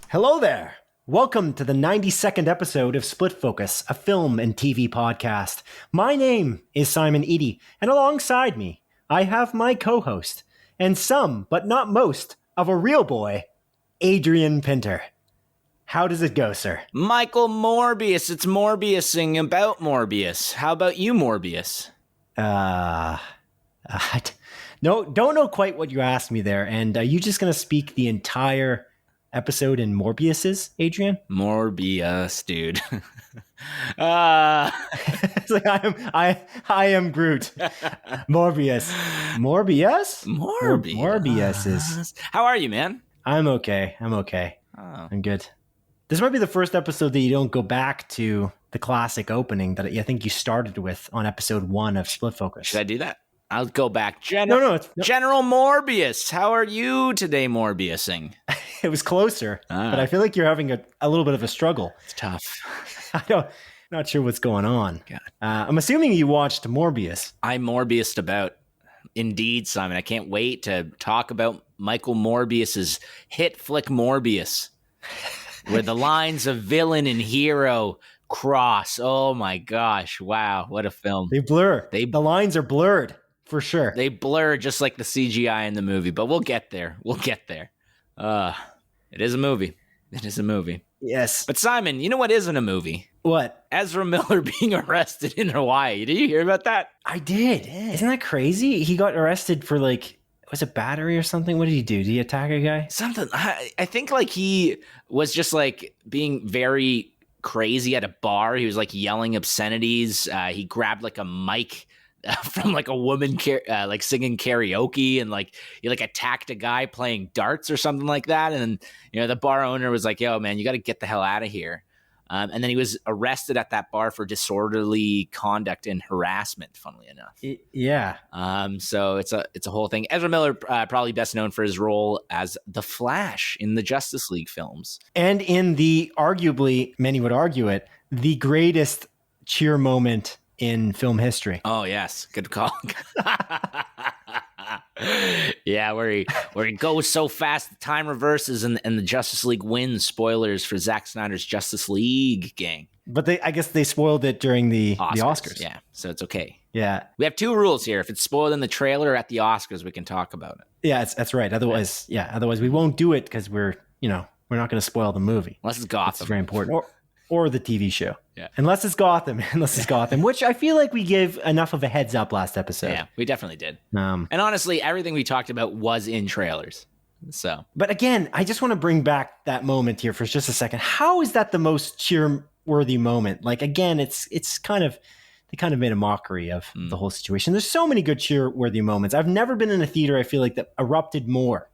Hello there. Welcome to the 92nd episode of Split Focus, a film and TV podcast. My name is Simon Eady, and alongside me, I have my co-host, and some, but not most, of a real boy, Adrian Pinter. How does it go, sir? Michael Morbius. It's Morbiusing about Morbius. How about you, Morbius? No, don't know quite what you asked me there, and are you just going to speak the entire episode in Morbius's, Adrian? Morbius, dude. It's like I am Groot. Morbius. Morbius is. How are you, man? I'm okay. Oh. I'm good. This might be the first episode that you don't go back to the classic opening that I think you started with on episode 1 of Split Focus. Should I do that? I'll go back. No. General Morbius. How are you today, Morbiusing? It was closer, but I feel like you're having a little bit of a struggle. It's tough. Not sure what's going on. God. I'm assuming you watched Morbius. I Morbiused about. Indeed, Simon. I can't wait to talk about Michael Morbius's hit flick Morbius, where the lines of villain and hero cross. Oh my gosh. Wow. What a film. They blur. The lines are blurred, for sure. They blur just like the CGI in the movie, but we'll get there. It is a movie. Yes. But Simon, you know what isn't a movie? What? Ezra Miller being arrested in Hawaii. Did you hear about that? I did. Isn't that crazy? He got arrested for was it battery or something? What did he do? Did he attack a guy? Something. I think he was just being very crazy at a bar. He was yelling obscenities. He grabbed a mic from a woman singing karaoke, and he attacked a guy playing darts or something like that. And the bar owner was like, "Yo, man, you got to get the hell out of here." And then he was arrested at that bar for disorderly conduct and harassment, funnily enough. Yeah. So it's a whole thing. Ezra Miller, probably best known for his role as the Flash in the Justice League films. And in the, arguably, many would argue it, the greatest cheer moment in film history. Oh, yes. Good call. Yeah, where he goes so fast, the time reverses, and the Justice League wins. Spoilers for Zack Snyder's Justice League, gang. But I guess they spoiled it during the Oscars. Yeah, so it's okay. Yeah. We have 2 rules here. If it's spoiled in the trailer or at the Oscars, we can talk about it. Yeah, that's right. Otherwise we won't do it because we're not going to spoil the movie. Unless it's Gotham. It's very important. Or the TV show. Yeah. Unless it's Gotham, which I feel like we gave enough of a heads up last episode. Yeah, we definitely did. And honestly, everything we talked about was in trailers. So, but again, I just want to bring back that moment here for just a second. How is that the most cheer-worthy moment? Again, it's kind of, they kind of made a mockery of the whole situation. There's so many good cheer-worthy moments. I've never been in a theater, I feel like, that erupted more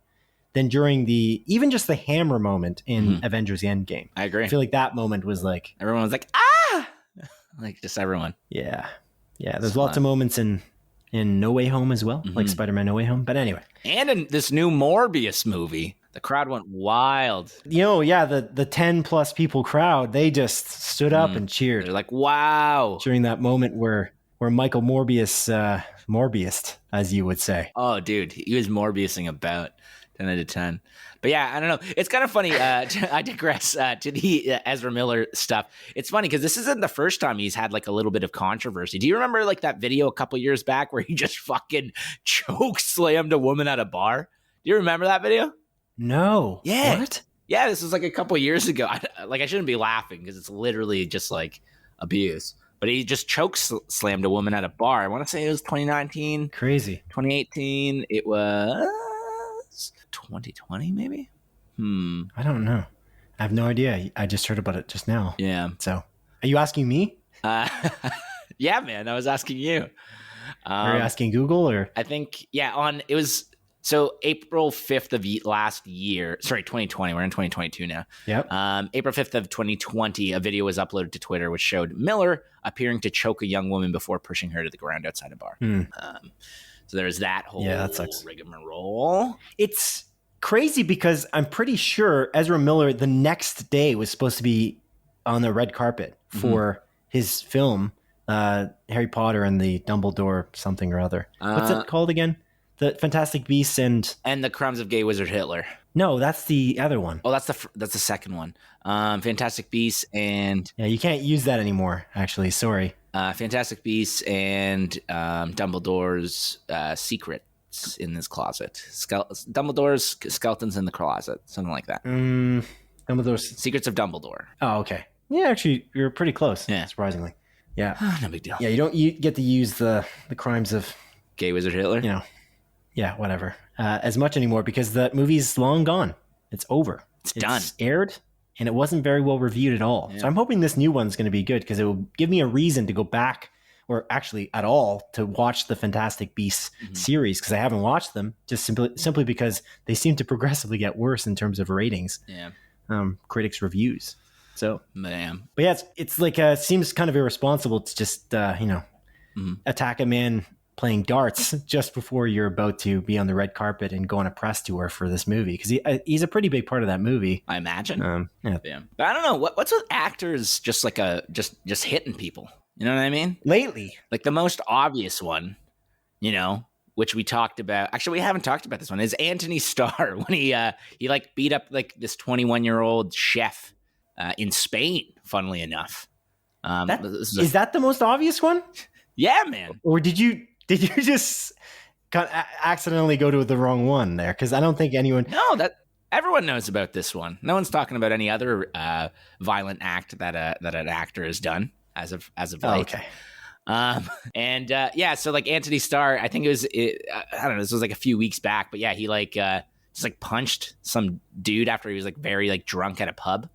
than during even just the hammer moment in Avengers Endgame. I agree. I feel like that moment was everyone was ah! Just everyone. Yeah. There's lots of moments in No Way Home as well, like Spider-Man No Way Home. But anyway. And in this new Morbius movie, the crowd went wild. The 10 plus people crowd, they just stood up and cheered. They're wow. During that moment where Michael Morbius, Morbiused, as you would say. Oh, dude, he was Morbiusing about. 10 out of 10. But yeah, I don't know. It's kind of funny. I digress to the Ezra Miller stuff. It's funny because this isn't the first time he's had a little bit of controversy. Do you remember that video a couple years back where he just fucking choke slammed a woman at a bar? Do you remember that video? No. Yeah. What? Yeah, this was a couple years ago. I shouldn't be laughing because it's literally just abuse. But he just choke slammed a woman at a bar. I want to say it was 2019. Crazy. 2018. It was 2020 maybe. I don't know. I have no idea. I just heard about it just now. Yeah. So are you asking me? Yeah, man, I was asking you. Are you asking Google or? I think, yeah, it was So April 5th of last year, sorry, 2020. We're in 2022 now. Yep. April 5th of 2020, a video was uploaded to Twitter which showed Miller appearing to choke a young woman before pushing her to the ground outside a bar. So there's that whole that sucks. rigmarole. It's crazy because I'm pretty sure Ezra Miller the next day was supposed to be on the red carpet for his film, Harry Potter and the Dumbledore something or other. What's it called again? The Fantastic Beasts and the Crimes of Gay Wizard Hitler. No, that's the other one. Oh, that's the second one. Fantastic Beasts and you can't use that anymore. Actually, sorry. Fantastic Beasts and Dumbledore's secrets in this closet. Dumbledore's skeletons in the closet, something like that. Dumbledore's Secrets of Dumbledore. Oh, okay. Yeah, actually, you're pretty close. Yeah, surprisingly. Yeah, no big deal. Yeah, you get to use the crimes of Gay Wizard Hitler. Yeah, whatever. As much anymore because the movie's long gone. It's over. It's done. Aired, and it wasn't very well reviewed at all. Yeah. So I'm hoping this new one's going to be good because it will give me a reason to go back, or actually at all, to watch the Fantastic Beasts series because I haven't watched them just simply because they seem to progressively get worse in terms of ratings. Yeah. Critics' reviews. So, man. But yeah, it's like seems kind of irresponsible to just attack a man playing darts just before you're about to be on the red carpet and go on a press tour for this movie because he's a pretty big part of that movie. I imagine. Yeah. But I don't know what's with actors just like just hitting people. You know what I mean? Lately, like the most obvious one, which we talked about. Actually, we haven't talked about this one. Is Anthony Starr when he like beat up like this 21-year-old chef in Spain. Funnily enough, is that the most obvious one? Yeah, man. Or did you just accidentally go to the wrong one there? Because I don't think anyone. No, that everyone knows about this one. No one's talking about any other violent act that an actor has done as of late. Oh, okay. So like Anthony Starr, I think I don't know. This was like a few weeks back, but yeah, he like just like punched some dude after he was like very like drunk at a pub,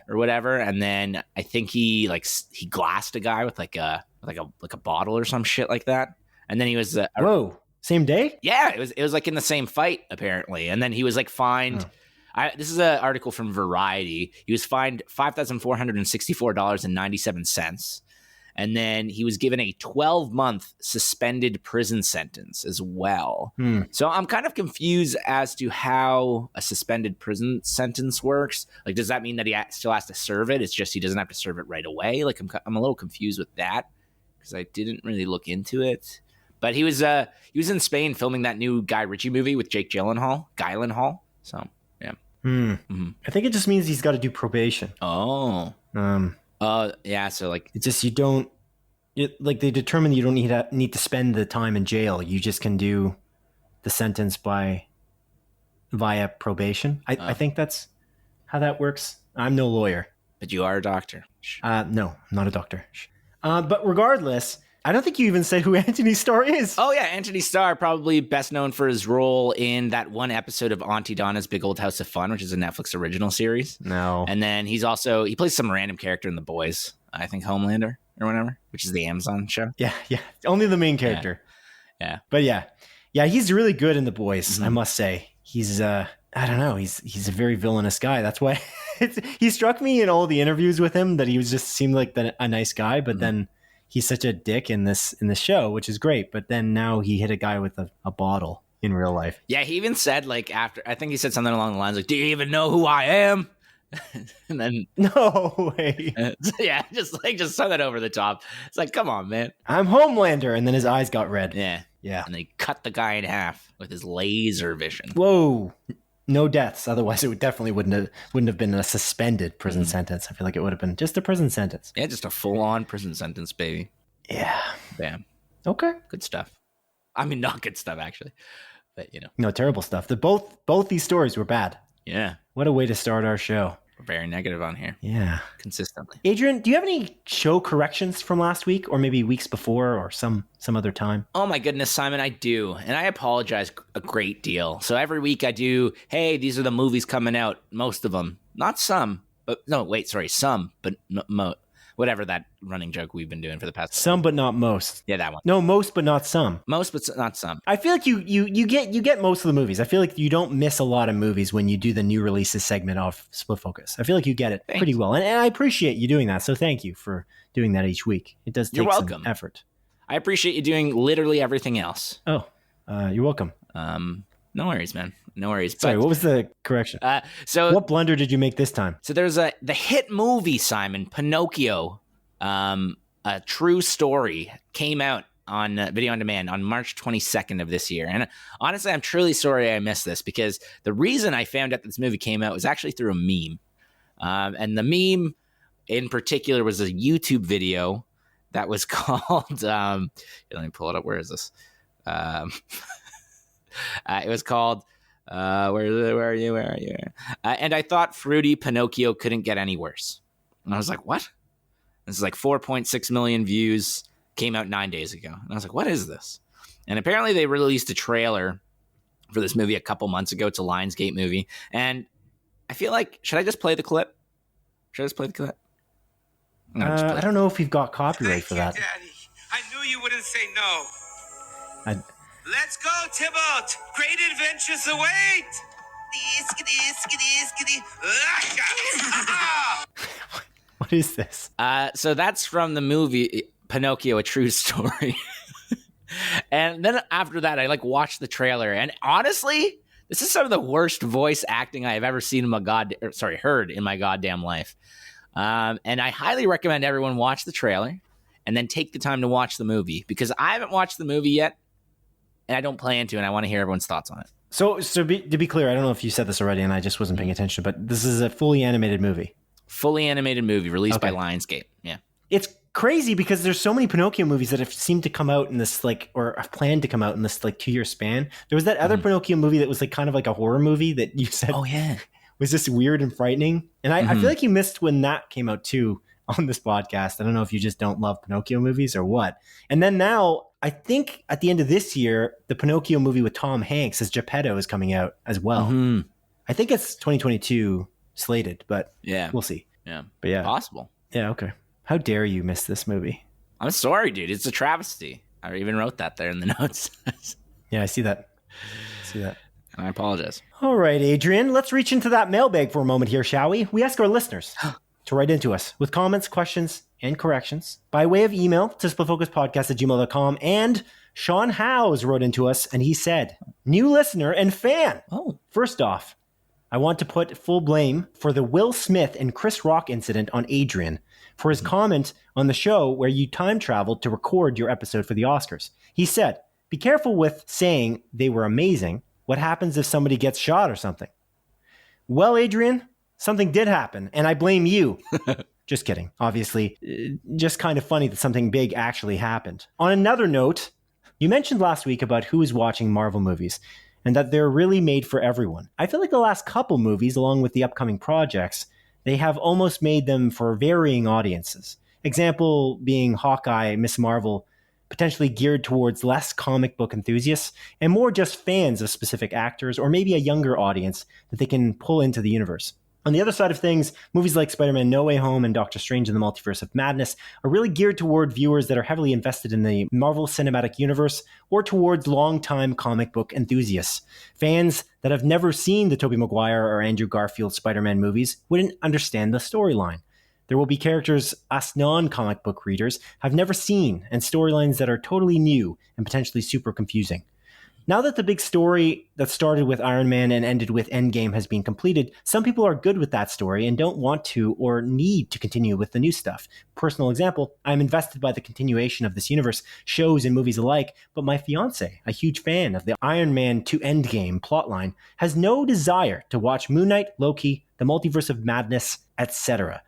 or whatever, and then I think he glassed a guy with like a bottle or some shit like that. And then he was whoa, same day? Yeah, it was like in the same fight apparently. And then he was like fined. This is an article from Variety. He was fined $5,464.97, and then he was given a 12-month suspended prison sentence as well. So I'm kind of confused as to how a suspended prison sentence works. Like, does that mean that he still has to serve it? It's just he doesn't have to serve it right away. Like, I'm a little confused with that because I didn't really look into it. But he was in Spain filming that new Guy Ritchie movie with Jake Gyllenhaal. So, yeah. I think it just means he's got to do probation. Oh. Yeah. So, like, it's just like they determine you don't need to spend the time in jail. You just can do the sentence via probation. I think that's how that works. I'm no lawyer. But you are a doctor. No, I'm not a doctor. But regardless, I don't think you even said who Anthony Starr is. Oh, yeah. Anthony Starr, probably best known for his role in that one episode of Auntie Donna's Big Old House of Fun, which is a Netflix original series. No. And then he plays some random character in The Boys, I think Homelander or whatever, which is the Amazon show. Yeah. Only the main character. Yeah. But yeah, he's really good in The Boys, I must say. He's, I don't know, he's a very villainous guy. That's why he struck me in all the interviews with him that he seemed like a nice guy, but then he's such a dick in this show, which is great. But then now he hit a guy with a bottle in real life. Yeah, he even said I think he said something along the lines like, "Do you even know who I am?" And then no way. Yeah, just saw that over the top. It's like, come on, man. I'm Homelander, and then his eyes got red. Yeah. And they cut the guy in half with his laser vision. Whoa. No deaths. Otherwise, it definitely wouldn't have been a suspended prison sentence. I feel like it would have been just a prison sentence. Yeah, just a full-on prison sentence, baby. Yeah. Bam. Okay. Good stuff. I mean, not good stuff, actually. But, No, terrible stuff. Both these stories were bad. Yeah. What a way to start our show. We're very negative on here. Yeah. Consistently. Adrian, do you have any show corrections from last week or maybe weeks before or some other time? Oh my goodness, Simon, I do. And I apologize a great deal. So every week I do, hey, these are the movies coming out. Most of them. Not some, but no, wait, sorry, some, but whatever that running joke we've been doing for the past. Some but not most. Yeah, that one. No, most but not some. Most but not some. I feel like you get most of the movies. I feel like you don't miss a lot of movies when you do the new releases segment of Split Focus. I feel like you get it pretty well, and I appreciate you doing that. So thank you for doing that each week. It does take some effort. I appreciate you doing literally everything else. Oh, you're welcome. No worries, man. No worries. Sorry, what was the correction? So what blunder did you make this time? So there's the hit movie, Simon, Pinocchio, a true story, came out on video on demand on March 22nd of this year. And honestly, I'm truly sorry I missed this, because the reason I found out this movie came out was actually through a meme. And the meme in particular was a YouTube video that was called, let me pull it up. Where is this? It was called, where are you? And I thought Fruity Pinocchio couldn't get any worse. And I was like, what? This is like 4.6 million views, came out 9 days ago. And I was like, what is this? And apparently they released a trailer for this movie a couple months ago. It's a Lionsgate movie. And I feel like, should I just play the clip? I don't know if we've got copyright for that. Daddy. I knew you wouldn't say no. Let's go, Tybalt! Great adventures await! What is this? So that's from the movie Pinocchio, A True Story. And then after that, I watched the trailer. And honestly, this is some of the worst voice acting I have ever seen in heard in my goddamn life. And I highly recommend everyone watch the trailer and then take the time to watch the movie, because I haven't watched the movie yet. And I don't plan to, and I want to hear everyone's thoughts on it. So to be clear, I don't know if you said this already, and I just wasn't paying attention, but this is a fully animated movie. Fully animated movie released by Lionsgate. Yeah. It's crazy because there's so many Pinocchio movies that have seemed to come out in this or have planned to come out in this 2-year span. There was that other Pinocchio movie that was kind of like a horror movie that you said was just weird and frightening. And I feel like you missed when that came out too on this podcast. I don't know if you just don't love Pinocchio movies or what. And then now, I think at the end of this year, the Pinocchio movie with Tom Hanks as Geppetto is coming out as well. Mm-hmm. I think it's 2022 slated, but we'll see. Yeah. But yeah. Possible. Yeah, okay. How dare you miss this movie? I'm sorry, dude. It's a travesty. I even wrote that there in the notes. Yeah, I see that. And I apologize. All right, Adrian, let's reach into that mailbag for a moment here, shall we? We ask our listeners to write into us with comments, questions, and corrections by way of email to splitfocuspodcast@gmail.com. And Sean Howes wrote into us, and he said, new listener and fan. First off, I want to put full blame for the Will Smith and Chris Rock incident on Adrian for his comment on the show where you time traveled to record your episode for the Oscars. He said, be careful with saying they were amazing. What happens if somebody gets shot or something? Well, Adrian, something did happen, and I blame you. Just kidding. Obviously, just kind of funny that something big actually happened. On another note, you mentioned last week about who is watching Marvel movies and that they're really made for everyone. I feel like the last couple movies, along with the upcoming projects, they have almost made them for varying audiences. Example being Hawkeye, Miss Marvel, potentially geared towards less comic book enthusiasts and more just fans of specific actors, or maybe a younger audience that they can pull into the universe. On the other side of things, movies like Spider-Man No Way Home and Doctor Strange in the Multiverse of Madness are really geared toward viewers that are heavily invested in the Marvel Cinematic Universe or towards longtime comic book enthusiasts. Fans that have never seen the Tobey Maguire or Andrew Garfield Spider-Man movies wouldn't understand the storyline. There will be characters us non-comic book readers have never seen, and storylines that are totally new and potentially super confusing. Now that the big story that started with Iron Man and ended with Endgame has been completed, some people are good with that story and don't want to or need to continue with the new stuff. Personal example, I'm invested by the continuation of this universe, shows and movies alike, but my fiance, a huge fan of the Iron Man to Endgame plotline, has no desire to watch Moon Knight, Loki, the Multiverse of Madness, etc.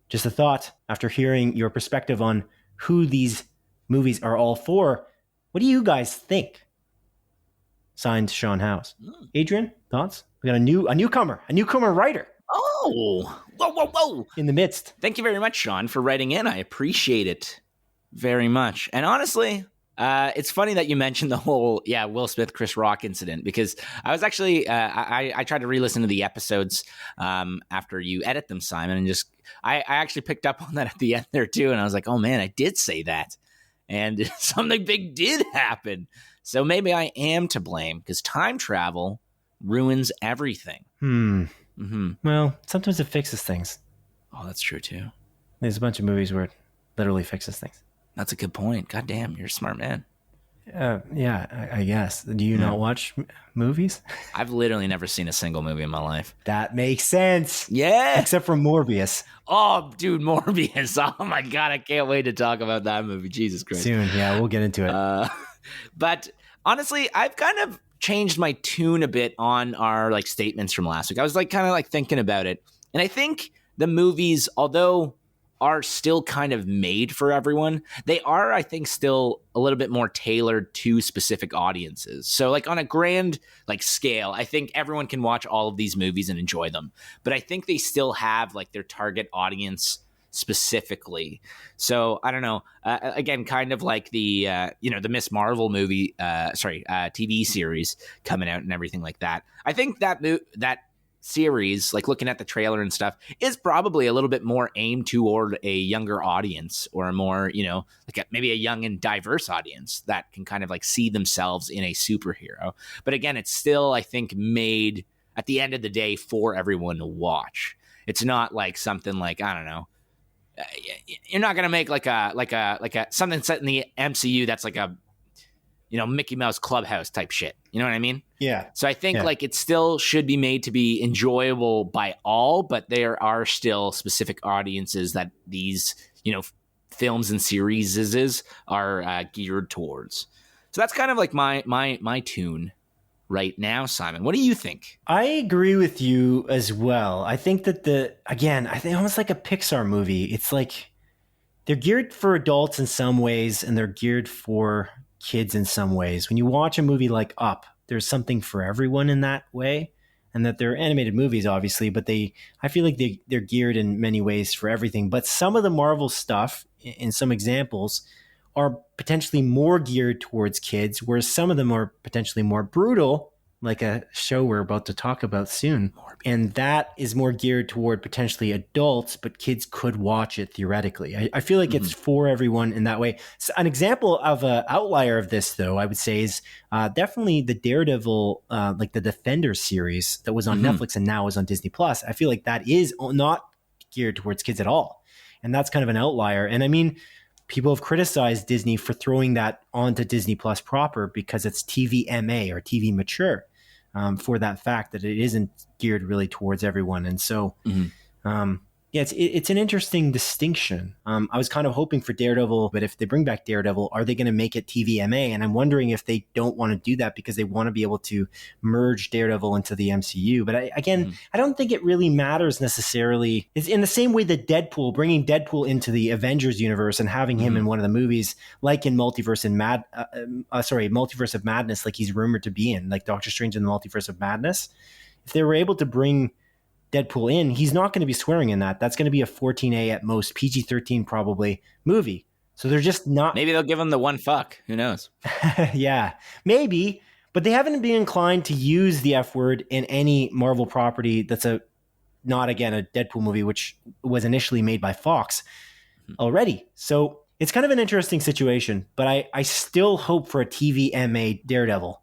Just a thought, after hearing your perspective on who these movies are all for, what do you guys think? Signed, Sean Howes. Adrian, thoughts? We got a newcomer writer. Oh, whoa. In the midst. Thank you very much, Sean, for writing in. I appreciate it very much. And honestly, It's funny that you mentioned the whole Will Smith Chris Rock incident, because I was actually I tried to re-listen to the episodes after you edit them, Simon, and just I actually picked up on that at the end there too, and I was like, oh man, I did say that, and something big did happen. So maybe I am to blame, because time travel ruins everything. Well, sometimes it fixes things. Oh, that's true too. There's a bunch of movies where it literally fixes things. That's a good point. God damn, you're a smart man. Yeah, I guess. Do you not watch movies? I've literally never seen a single movie in my life. That makes sense. Yeah. Except for Morbius. Oh, dude, Morbius. Oh, my God. I can't wait to talk about that movie. Jesus Christ. Soon. Yeah, we'll get into it. But honestly, I've kind of changed my tune a bit on our like statements from last week. I was like kind of like thinking about it. And I think the movies, although are still kind of made for everyone, they are, I think, still a little bit more tailored to specific audiences. So like on a grand like scale, I think everyone can watch all of these movies and enjoy them. But I think they still have like their target audience specifically. So I don't know. Again, kind of like the the Miss Marvel movie, TV series coming out and everything like that. I think that series, like looking at the trailer and stuff, is probably a little bit more aimed toward a younger audience, or a more, maybe a young and diverse audience that can kind of like see themselves in a superhero. But again, it's still, I think, made at the end of the day for everyone to watch. It's not like something like, I don't know, you're not going to make like a something set in the MCU that's like a, Mickey Mouse Clubhouse type shit. You know what I mean? Yeah. So I think like it still should be made to be enjoyable by all, but there are still specific audiences that these, films and series are geared towards. So that's kind of like my tune right now, Simon. What do you think? I agree with you as well. I think that I think almost like a Pixar movie. It's like they're geared for adults in some ways, and they're geared for kids in some ways. When you watch a movie like Up, there's something for everyone in that way, and that they're animated movies, obviously, but I feel like they're geared in many ways for everything. But some of the Marvel stuff, in some examples, are potentially more geared towards kids, whereas some of them are potentially more brutal, like a show we're about to talk about soon. And that is more geared toward potentially adults, but kids could watch it theoretically. I feel like it's for everyone in that way. So an example of an outlier of this, though, I would say is definitely the Daredevil, like the Defender series that was on Netflix and now is on Disney Plus. I feel like that is not geared towards kids at all. And that's kind of an outlier. And I mean, people have criticized Disney for throwing that onto Disney Plus proper because it's TV MA or TV mature, for that fact that it isn't geared really towards everyone. And so, it's an interesting distinction. I was kind of hoping for Daredevil, but if they bring back Daredevil, are they going to make it TV MA? And I'm wondering if they don't want to do that because they want to be able to merge Daredevil into the MCU. But I don't think it really matters necessarily. It's in the same way that bringing Deadpool into the Avengers universe and having him in one of the movies, like in Multiverse of Madness, like he's rumored to be in, like Doctor Strange in the Multiverse of Madness. If they were able to bring Deadpool in, he's not going to be swearing in that. That's going to be a 14A at most, PG-13 probably movie. So they're just not. Maybe they'll give him the one fuck. Who knows? Yeah, maybe. But they haven't been inclined to use the F word in any Marvel property that's not a Deadpool movie, which was initially made by Fox already. So it's kind of an interesting situation. But I still hope for a TV MA Daredevil.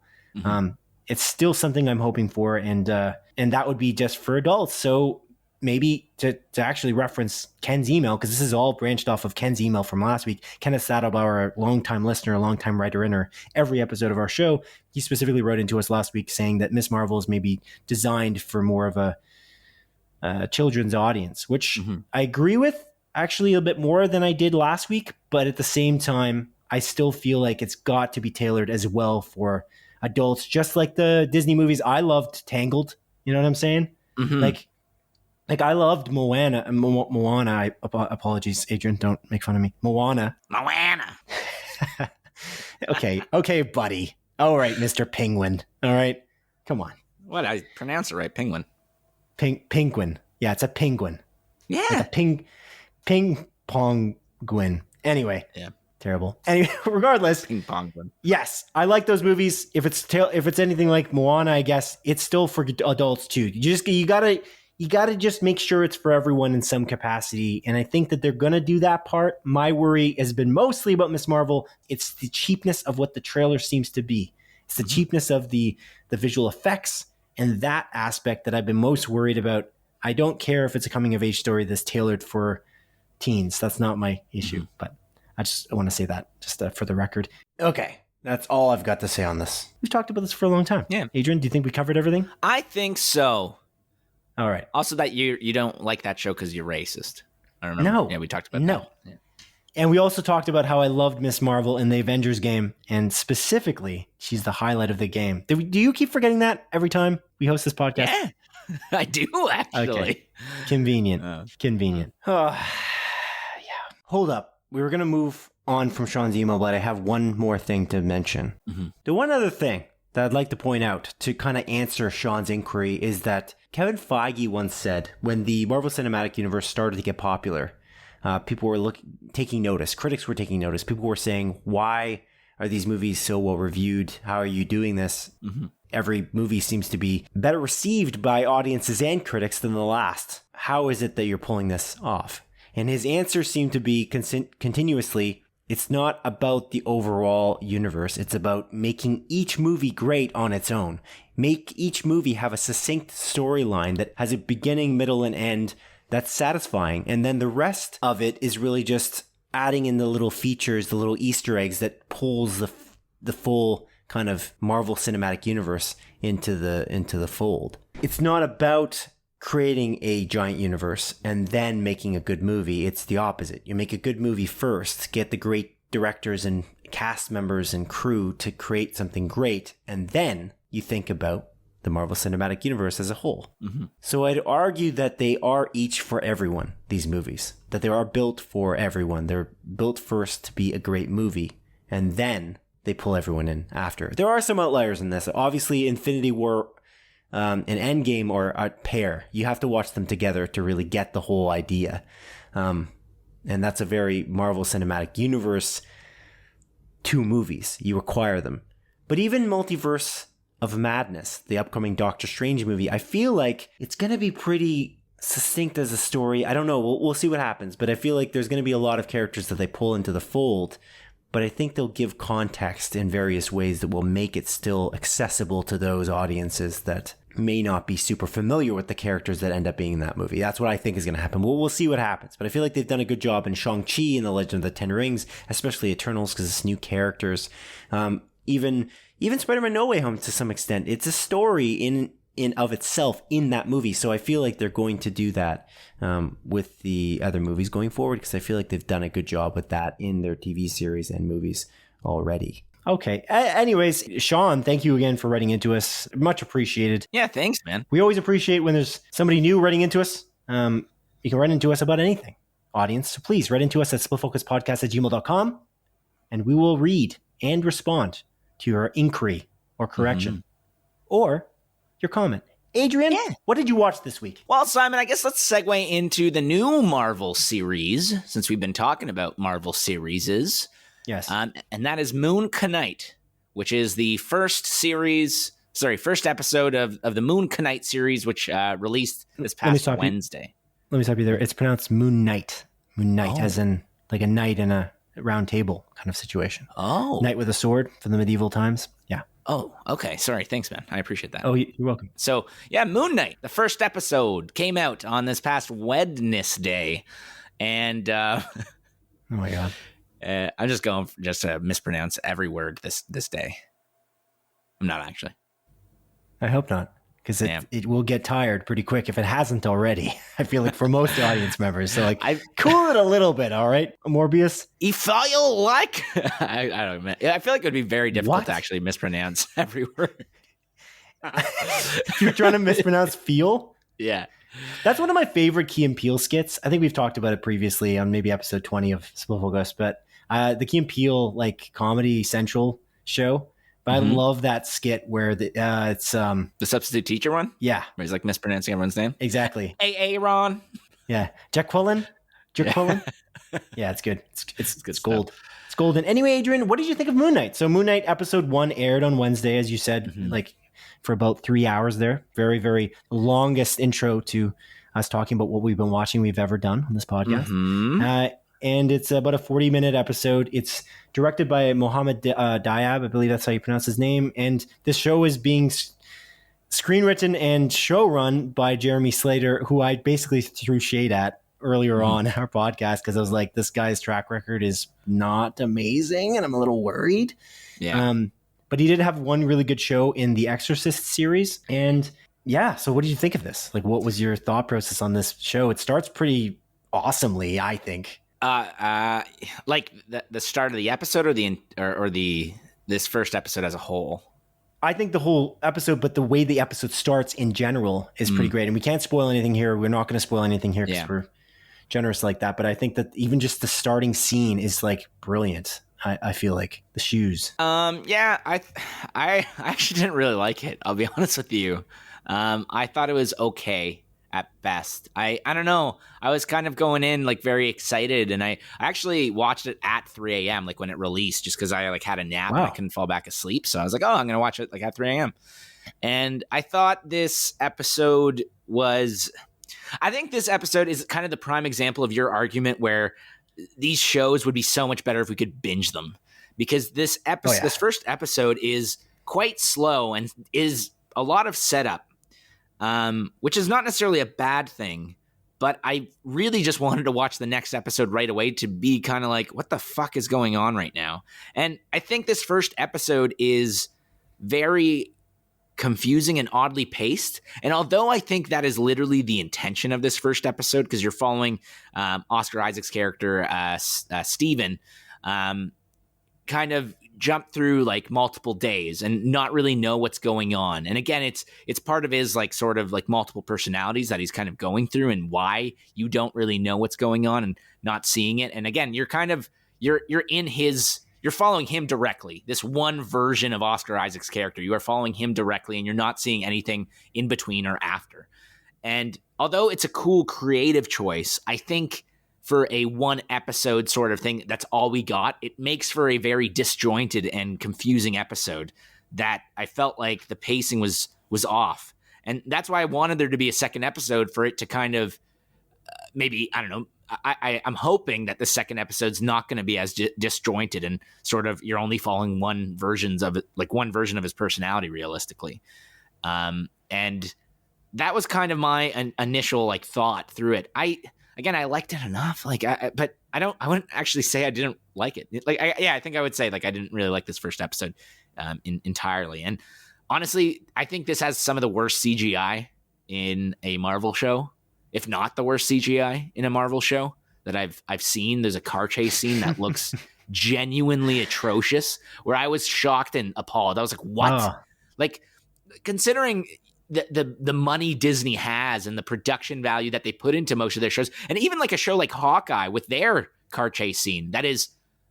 It's still something I'm hoping for, and that would be just for adults. So maybe to actually reference Ken's email, because this is all branched off of Ken's email from last week. Kenneth Saddlebauer, a longtime listener, a longtime writer in every episode of our show, he specifically wrote into us last week saying that Miss Marvel is maybe designed for more of a children's audience, which I agree with actually a bit more than I did last week. But at the same time, I still feel like it's got to be tailored as well for adults, just like the Disney movies. I loved Tangled. You know what I'm saying? Like I loved Moana. Apologies, Adrian. Don't make fun of me. Moana. Okay, buddy. All right, Mr. Penguin. All right, come on. What? I pronounce it right. Penguin. Penguin. Yeah, it's a penguin. Yeah. Like a ping pong gwin. Anyway. Yeah. Terrible. Anyway, regardless, Ping pong one. yes, I like those movies. If it's anything like Moana, I guess it's still for adults too. You gotta just make sure it's for everyone in some capacity. And I think that they're gonna do that part. My worry has been mostly about Miss Marvel. It's the cheapness of what the trailer seems to be. It's the cheapness of the visual effects and that aspect that I've been most worried about. I don't care if it's a coming of age story that's tailored for teens. That's not my issue, but I just want to say that just for the record. Okay. That's all I've got to say on this. We've talked about this for a long time. Yeah. Adrian, do you think we covered everything? I think so. All right. Also, that you don't like that show because you're racist. I remember. No. Yeah, we talked about No. that. Yeah. And we also talked about how I loved Miss Marvel in the Avengers game. And specifically, she's the highlight of the game. Do you keep forgetting that every time we host this podcast? Yeah, I do, actually. Okay. Convenient. Convenient. Oh, yeah. Hold up. We were going to move on from Sean's email, but I have one more thing to mention. The one other thing that I'd like to point out to kind of answer Sean's inquiry is that Kevin Feige once said when the Marvel Cinematic Universe started to get popular, people were taking notice. Critics were taking notice. People were saying, why are these movies so well reviewed? How are you doing this? Every movie seems to be better received by audiences and critics than the last. How is it that you're pulling this off? And his answer seemed to be continuously, it's not about the overall universe. It's about making each movie great on its own. Make each movie have a succinct storyline that has a beginning, middle, and end that's satisfying. And then the rest of it is really just adding in the little features, the little Easter eggs that pulls the full kind of Marvel Cinematic Universe into the fold. It's not about creating a giant universe and then making a good movie. It's the opposite. You make a good movie first, get the great directors and cast members and crew to create something great, and then you think about the Marvel Cinematic Universe as a whole. So I'd argue that they are each for everyone, these movies. That they are built for everyone. They're built first to be a great movie, and then they pull everyone in after. There are some outliers in this. Obviously, Infinity War and Endgame are a pair. You have to watch them together to really get the whole idea. And that's a very Marvel Cinematic Universe 2 movies. You require them. But even Multiverse of Madness, the upcoming Doctor Strange movie, I feel like it's going to be pretty succinct as a story. I don't know. We'll see what happens. But I feel like there's going to be a lot of characters that they pull into the fold. But I think they'll give context in various ways that will make it still accessible to those audiences that may not be super familiar with the characters that end up being in that movie. That's what I think is going to happen. We'll see what happens. But I feel like they've done a good job in Shang-Chi and The Legend of the Ten Rings, especially Eternals, because it's new characters. Even Spider-Man No Way Home to some extent. It's a story in of itself in that movie. So I feel like they're going to do that with the other movies going forward, because I feel like they've done a good job with that in their TV series and movies already. Okay. Anyways, Sean, thank you again for writing into us. Much appreciated. Yeah, thanks, man. We always appreciate when there's somebody new writing into us. You can write into us about anything, audience. So please write into us at splitfocuspodcast@gmail.com, and we will read and respond to your inquiry or correction or your comment. Adrian, what did you watch this week? Well, Simon, I guess let's segue into the new Marvel series, since we've been talking about Marvel series. Yes. And that is Moon Knight, which is the first episode of the Moon Knight series, which released this past Wednesday. Let me stop you there. It's pronounced Moon Knight. Moon Knight, as in like a knight in a round table kind of situation. Oh. Knight with a sword from the medieval times. Yeah. Oh, okay. Sorry. Thanks, man. I appreciate that. Oh, you're welcome. So, yeah, Moon Knight, the first episode came out on this past Wednesday. And oh my God. I'm just going just to mispronounce every word this day. I'm not actually. I hope not, because it will get tired pretty quick if it hasn't already. I feel like for most audience members. So like, cool it a little bit, all right, Morbius? If I like, I don't know. I feel like it would be very difficult to actually mispronounce every word. You're trying to mispronounce feel? Yeah. That's one of my favorite Key and Peele skits. I think we've talked about it previously on maybe episode 20 of Split Focus, but the Key and Peele like Comedy Central show. But I love that skit where it's the substitute teacher one. Yeah, where he's like mispronouncing everyone's name. Exactly. Aaron. Yeah, Jack Quillen. Yeah, it's good. It's good gold. stuff. It's golden. Anyway, Adrian, what did you think of Moon Knight? So Moon Knight episode 1 aired on Wednesday, as you said, like for about 3 hours there. Very, very longest intro to us talking about what we've been watching we've ever done on this podcast. And it's about a 40-minute episode. It's directed by Mohammed Diab. I believe that's how you pronounce his name. And this show is being screenwritten and showrun by Jeremy Slater, who I basically threw shade at earlier on in our podcast because I was like, this guy's track record is not amazing and I'm a little worried. Yeah. But he did have one really good show in the Exorcist series. And yeah, so what did you think of this? Like, what was your thought process on this show? It starts pretty awesomely, I think. Like the start of the episode or this first episode as a whole? I think the whole episode, but the way the episode starts in general is pretty great. And we can't spoil anything here. We're not going to spoil anything here because we're generous like that. But I think that even just the starting scene is like brilliant. I feel like the shoes. Yeah, I actually didn't really like it. I'll be honest with you. I thought it was okay at best. I don't know. I was kind of going in like very excited, and I actually watched it at 3 a.m. like when it released, just because I like had a nap and I couldn't fall back asleep. So I was like, oh, I'm gonna watch it like at 3 a.m. And I thought this episode was. I think this episode is kind of the prime example of your argument where these shows would be so much better if we could binge them, because this episode, this first episode is quite slow and is a lot of setup. Which is not necessarily a bad thing, but I really just wanted to watch the next episode right away to be kind of like, what the fuck is going on right now? And I think this first episode is very confusing and oddly paced. And although I think that is literally the intention of this first episode, because you're following Oscar Isaac's character, Steven, kind of jump through like multiple days and not really know what's going on. And again, it's part of his like sort of like multiple personalities that he's kind of going through and why you don't really know what's going on and not seeing it. And again, you're kind of you're following him directly. This one version of Oscar Isaac's character, you are following him directly and you're not seeing anything in between or after. And although it's a cool creative choice, I think for a one episode sort of thing, that's all we got. It makes for a very disjointed and confusing episode that I felt like the pacing was off. And that's why I wanted there to be a second episode for it to kind of maybe, I don't know. I'm hoping that the second episode's not going to be as disjointed and sort of you're only following one version of his personality realistically. And that was kind of my initial like thought through it. I liked it enough, but I wouldn't actually say I didn't like it. I think I would say like I didn't really like this first episode entirely. And honestly, I think this has some of the worst CGI in a Marvel show, if not the worst CGI in a Marvel show that I've seen. There's a car chase scene that looks genuinely atrocious, where I was shocked and appalled. I was like, what? Like, considering the money Disney has and the production value that they put into most of their shows, and even like a show like Hawkeye with their car chase scene that is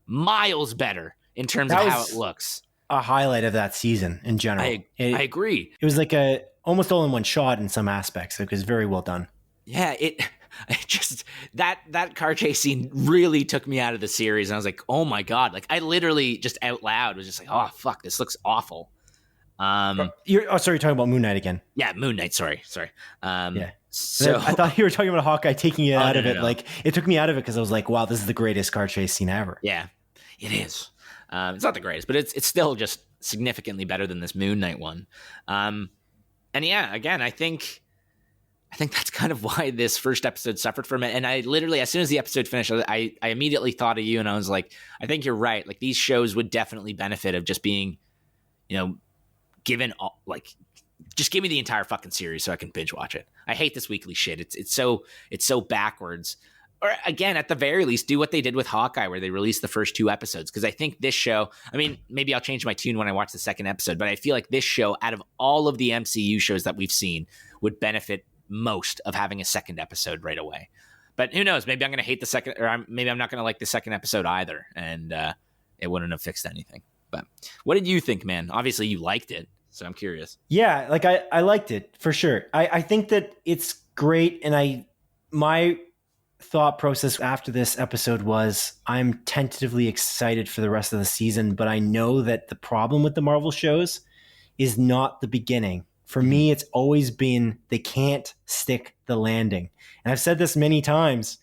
miles better in terms of how it looks. A highlight of that season in general. I agree. It was like a almost all in one shot in some aspects. It was very well done. Yeah, it just that car chase scene really took me out of the series, and I was like, oh my god! Like I literally just out loud was just like, oh fuck, this looks awful. You're talking about Moon Knight again. Yeah, Moon Knight. Sorry. Yeah. So I thought you were talking about Hawkeye taking it out of it. No. Like it took me out of it because I was like, wow, this is the greatest car chase scene ever. Yeah, it is. It's not the greatest, but it's still just significantly better than this Moon Knight one. And yeah, again, I think that's kind of why this first episode suffered from it. And I literally, as soon as the episode finished, I immediately thought of you, and I was like, I think you're right. Like these shows would definitely benefit of just being, given like, just give me the entire fucking series so I can binge watch it. I hate this weekly shit. It's so backwards. Or again, at the very least, do what they did with Hawkeye, where they released the first 2 episodes. Because I think this show, I mean, maybe I'll change my tune when I watch the second episode, but I feel like this show, out of all of the MCU shows that we've seen, would benefit most of having a second episode right away. But who knows? Maybe I'm going to hate the second, or maybe I'm not going to like the second episode either, and it wouldn't have fixed anything. But what did you think, man? Obviously, you liked it, so I'm curious. Yeah, like I liked it for sure. I think that it's great, and my thought process after this episode was I'm tentatively excited for the rest of the season, but I know that the problem with the Marvel shows is not the beginning. For me, it's always been they can't stick the landing. And I've said this many times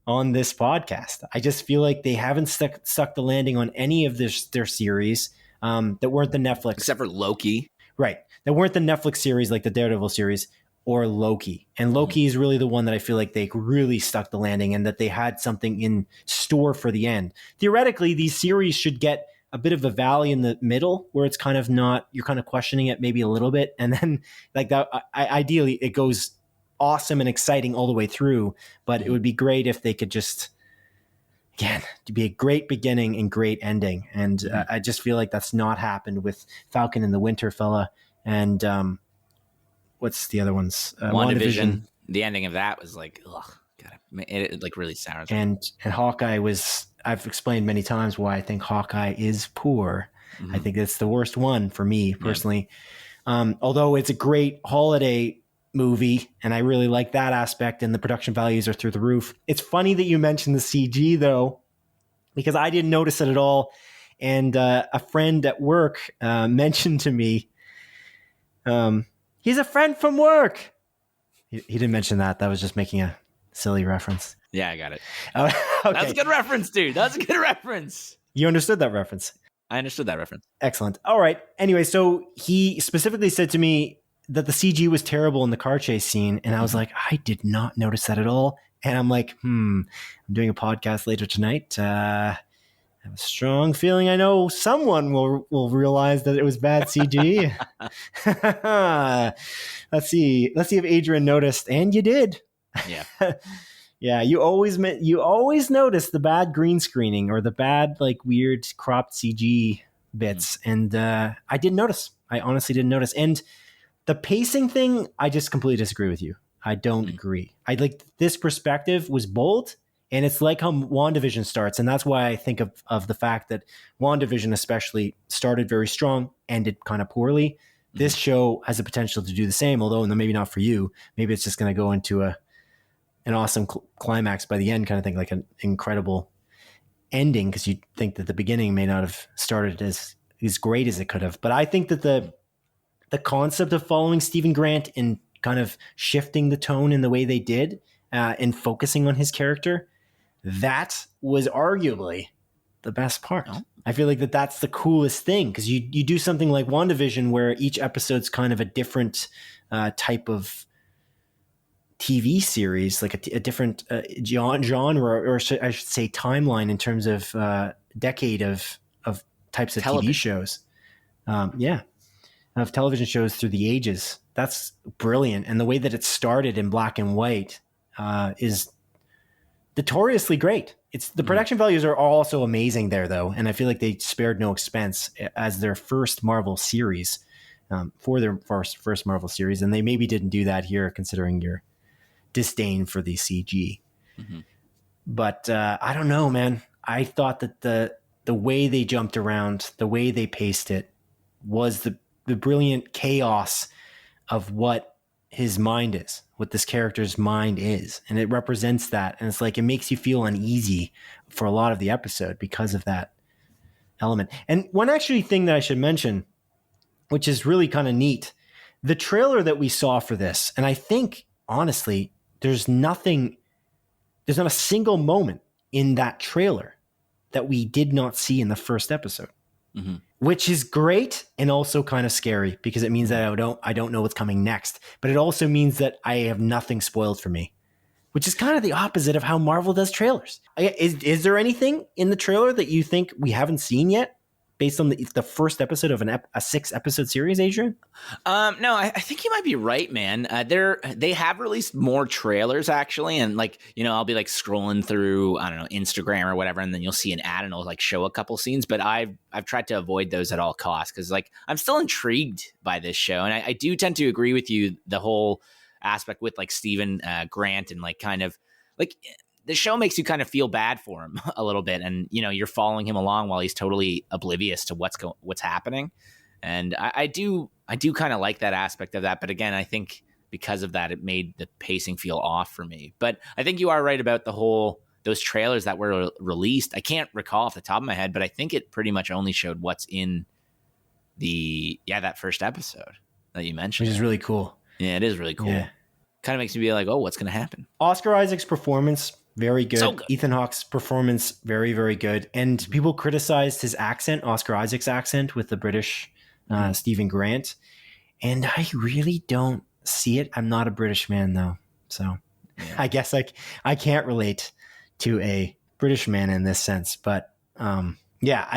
on this podcast. I just feel like they haven't stuck the landing on any of their series that weren't the Netflix. Except for Loki. Right. That weren't the Netflix series like the Daredevil series or Loki. And Loki is really the one that I feel like they really stuck the landing and that they had something in store for the end. Theoretically, these series should get a bit of a valley in the middle where it's kind of not, you're kind of questioning it maybe a little bit. And then like that, ideally it goes awesome and exciting all the way through, but it would be great if they could just, again, to be a great beginning and great ending. And I just feel like that's not happened with Falcon and the Winter Fella and what's the other ones? WandaVision. The ending of that was like, ugh, God, it like really sours. And Hawkeye was, I've explained many times why I think Hawkeye is poor. I think it's the worst one for me personally. Although it's a great holiday movie and I really like that aspect and the production values are through the roof. It's funny that you mentioned the CG though, because I didn't notice it at all. And a friend at work mentioned to me, he's a friend from work. He didn't mention that. That was just making a silly reference. Yeah, I got it. Okay. That's a good reference, dude. That's a good reference. You understood that reference? I understood that reference. Excellent. All right. Anyway, so he specifically said to me that the CG was terrible in the car chase scene. And I was like, I did not notice that at all. And I'm like, I'm doing a podcast later tonight. I have a strong feeling I know someone will realize that it was bad CG. Let's see if Adrian noticed. And you did. Yeah. Yeah, you always notice the bad green screening or the bad like weird cropped CG bits, and I didn't notice. I honestly didn't notice. And the pacing thing, I just completely disagree with you. I don't agree. I like this perspective was bold, and it's like how WandaVision starts, and that's why I think of the fact that WandaVision especially started very strong, ended kind of poorly. This show has the potential to do the same, although maybe not for you. Maybe it's just going to go into an awesome climax by the end kind of thing, like an incredible ending, because you think that the beginning may not have started as great as it could have. But I think that the concept of following Stephen Grant and kind of shifting the tone in the way they did and focusing on his character, that was arguably the best part. Oh. I feel like that's the coolest thing, because you do something like WandaVision where each episode's kind of a different type of TV series, like a different genre, or I should say timeline in terms of decade of types of television. TV shows. Of television shows through the ages. That's brilliant. And the way that it started in black and white is notoriously great. It's the production values are also amazing there though. And I feel like they spared no expense as their first Marvel series for their first Marvel series. And they maybe didn't do that here considering your disdain for the CG. But I don't know, man. I thought that the way they jumped around, the way they paced it was the brilliant chaos of what his mind is, what this character's mind is. And it represents that. And it's like, it makes you feel uneasy for a lot of the episode because of that element. And one actually thing that I should mention, which is really kind of neat, the trailer that we saw for this, and I think honestly, there's not a single moment in that trailer that we did not see in the first episode, which is great and also kind of scary because it means that I don't know what's coming next, but it also means that I have nothing spoiled for me, which is kind of the opposite of how Marvel does trailers. Is there anything in the trailer that you think we haven't seen yet based on the first episode of a 6-episode series, Adrian? No, I think you might be right, man. They have released more trailers actually, and like, you know, I'll be like scrolling through, I don't know, Instagram or whatever, and then you'll see an ad and it'll like show a couple scenes. But I've tried to avoid those at all costs because like I'm still intrigued by this show, and I do tend to agree with you the whole aspect with like Stephen Grant and like kind of like. The show makes you kind of feel bad for him a little bit. And, you know, you're following him along while he's totally oblivious to what's happening. And I do kind of like that aspect of that. But again, I think because of that, it made the pacing feel off for me. But I think you are right about those trailers that were released. I can't recall off the top of my head, but I think it pretty much only showed what's in that first episode that you mentioned. Which is really cool. Yeah, it is really cool. Yeah. Kind of makes me be like, oh, what's going to happen? Oscar Isaac's performance, very good. So good. Ethan Hawke's performance, very, very good. And people criticized his accent, Oscar Isaac's accent with the British Stephen Grant. And I really don't see it. I'm not a British man, though. So I guess I can't relate to a British man in this sense. But I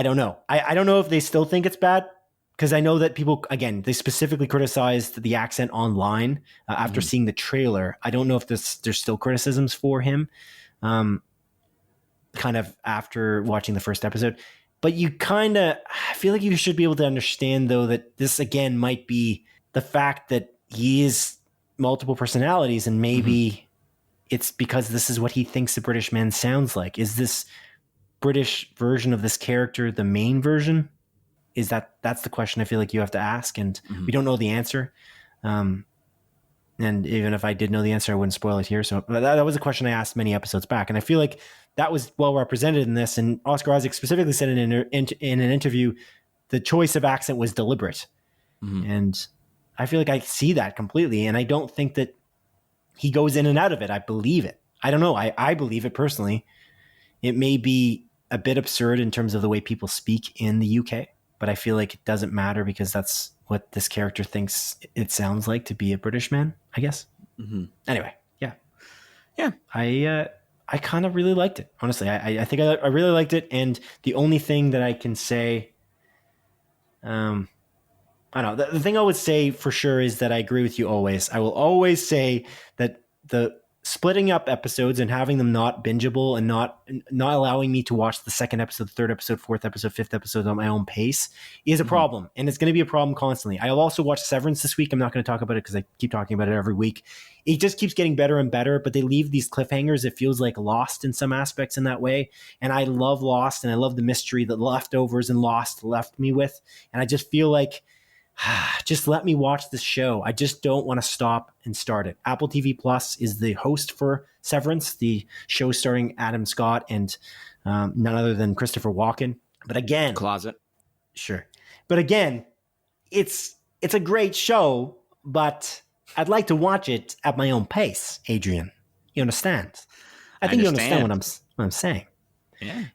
don't know. I don't know if they still think it's bad. Because I know that people, again, they specifically criticized the accent online after seeing the trailer. I don't know if there's still criticisms for him kind of after watching the first episode. But I feel like you should be able to understand, though, that this, again, might be the fact that he is multiple personalities, and maybe it's because this is what he thinks the British man sounds like. Is this British version of this character the main version? That's the question I feel like you have to ask, and we don't know the answer. And even if I did know the answer, I wouldn't spoil it here. So that was a question I asked many episodes back, and I feel like that was well represented in this. And Oscar Isaac specifically said in an interview, the choice of accent was deliberate, and I feel like I see that completely. And I don't think that he goes in and out of it. I believe it. I don't know. I believe it personally. It may be a bit absurd in terms of the way people speak in the UK. But I feel like it doesn't matter because that's what this character thinks it sounds like to be a British man, I guess. Anyway, yeah. I kind of really liked it, honestly. I think I really liked it. And the only thing that I can say, I don't know, the thing I would say for sure is that I agree with you always. I will always say that the splitting up episodes and having them not bingeable and not allowing me to watch the second episode, third episode, fourth episode, fifth episode on my own pace is a problem. And it's going to be a problem constantly. I'll also watch Severance this week. I'm not going to talk about it because I keep talking about it every week. It just keeps getting better and better, but they leave these cliffhangers. It feels like Lost in some aspects in that way. And I love Lost, and I love the mystery that Leftovers and Lost left me with. And I just feel like, just let me watch this show. I just don't want to stop and start it. Apple TV Plus is the host for Severance, the show starring Adam Scott and none other than Christopher Walken. But again, Closet. Sure. But again, it's a great show, but I'd like to watch it at my own pace, Adrian. You understand? I think you understand what I'm saying.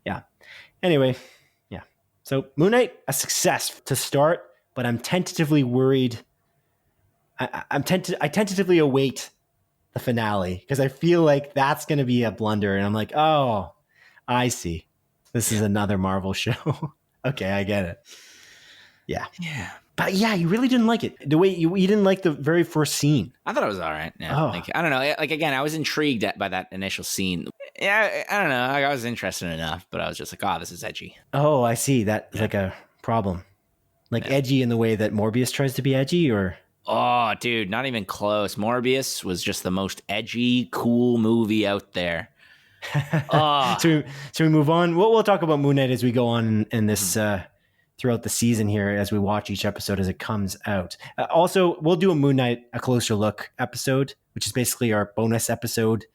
Yeah. Anyway, yeah. So Moon Knight, a success to start. But I'm tentatively worried. I tentatively await the finale because I feel like that's going to be a blunder. And I'm like, oh, I see. This is another Marvel show. Okay, I get it. Yeah. But yeah, you really didn't like it. The way you didn't like the very first scene. I thought it was all right. Yeah. Like, I don't know. Like, again, I was intrigued by that initial scene. Yeah, I don't know. I was interested enough, but I was just like, oh, this is edgy. Oh, I see. That's like a problem. Like edgy in the way that Morbius tries to be edgy, or? Oh, dude, not even close. Morbius was just the most edgy, cool movie out there. So we move on. We'll talk about Moon Knight as we go on in this throughout the season here, as we watch each episode as it comes out. Also, we'll do a Moon Knight A Closer Look episode, which is basically our bonus episode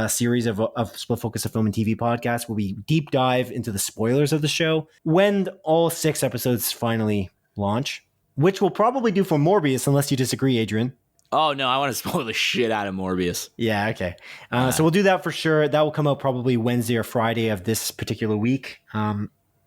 series of Split Focus, a Film and TV podcast, where we deep dive into the spoilers of the show when all 6 episodes finally launch, which we'll probably do for Morbius, unless you disagree, Adrian. Oh, no, I want to spoil the shit out of Morbius. Yeah, okay. So we'll do that for sure. That will come out probably Wednesday or Friday of this particular week.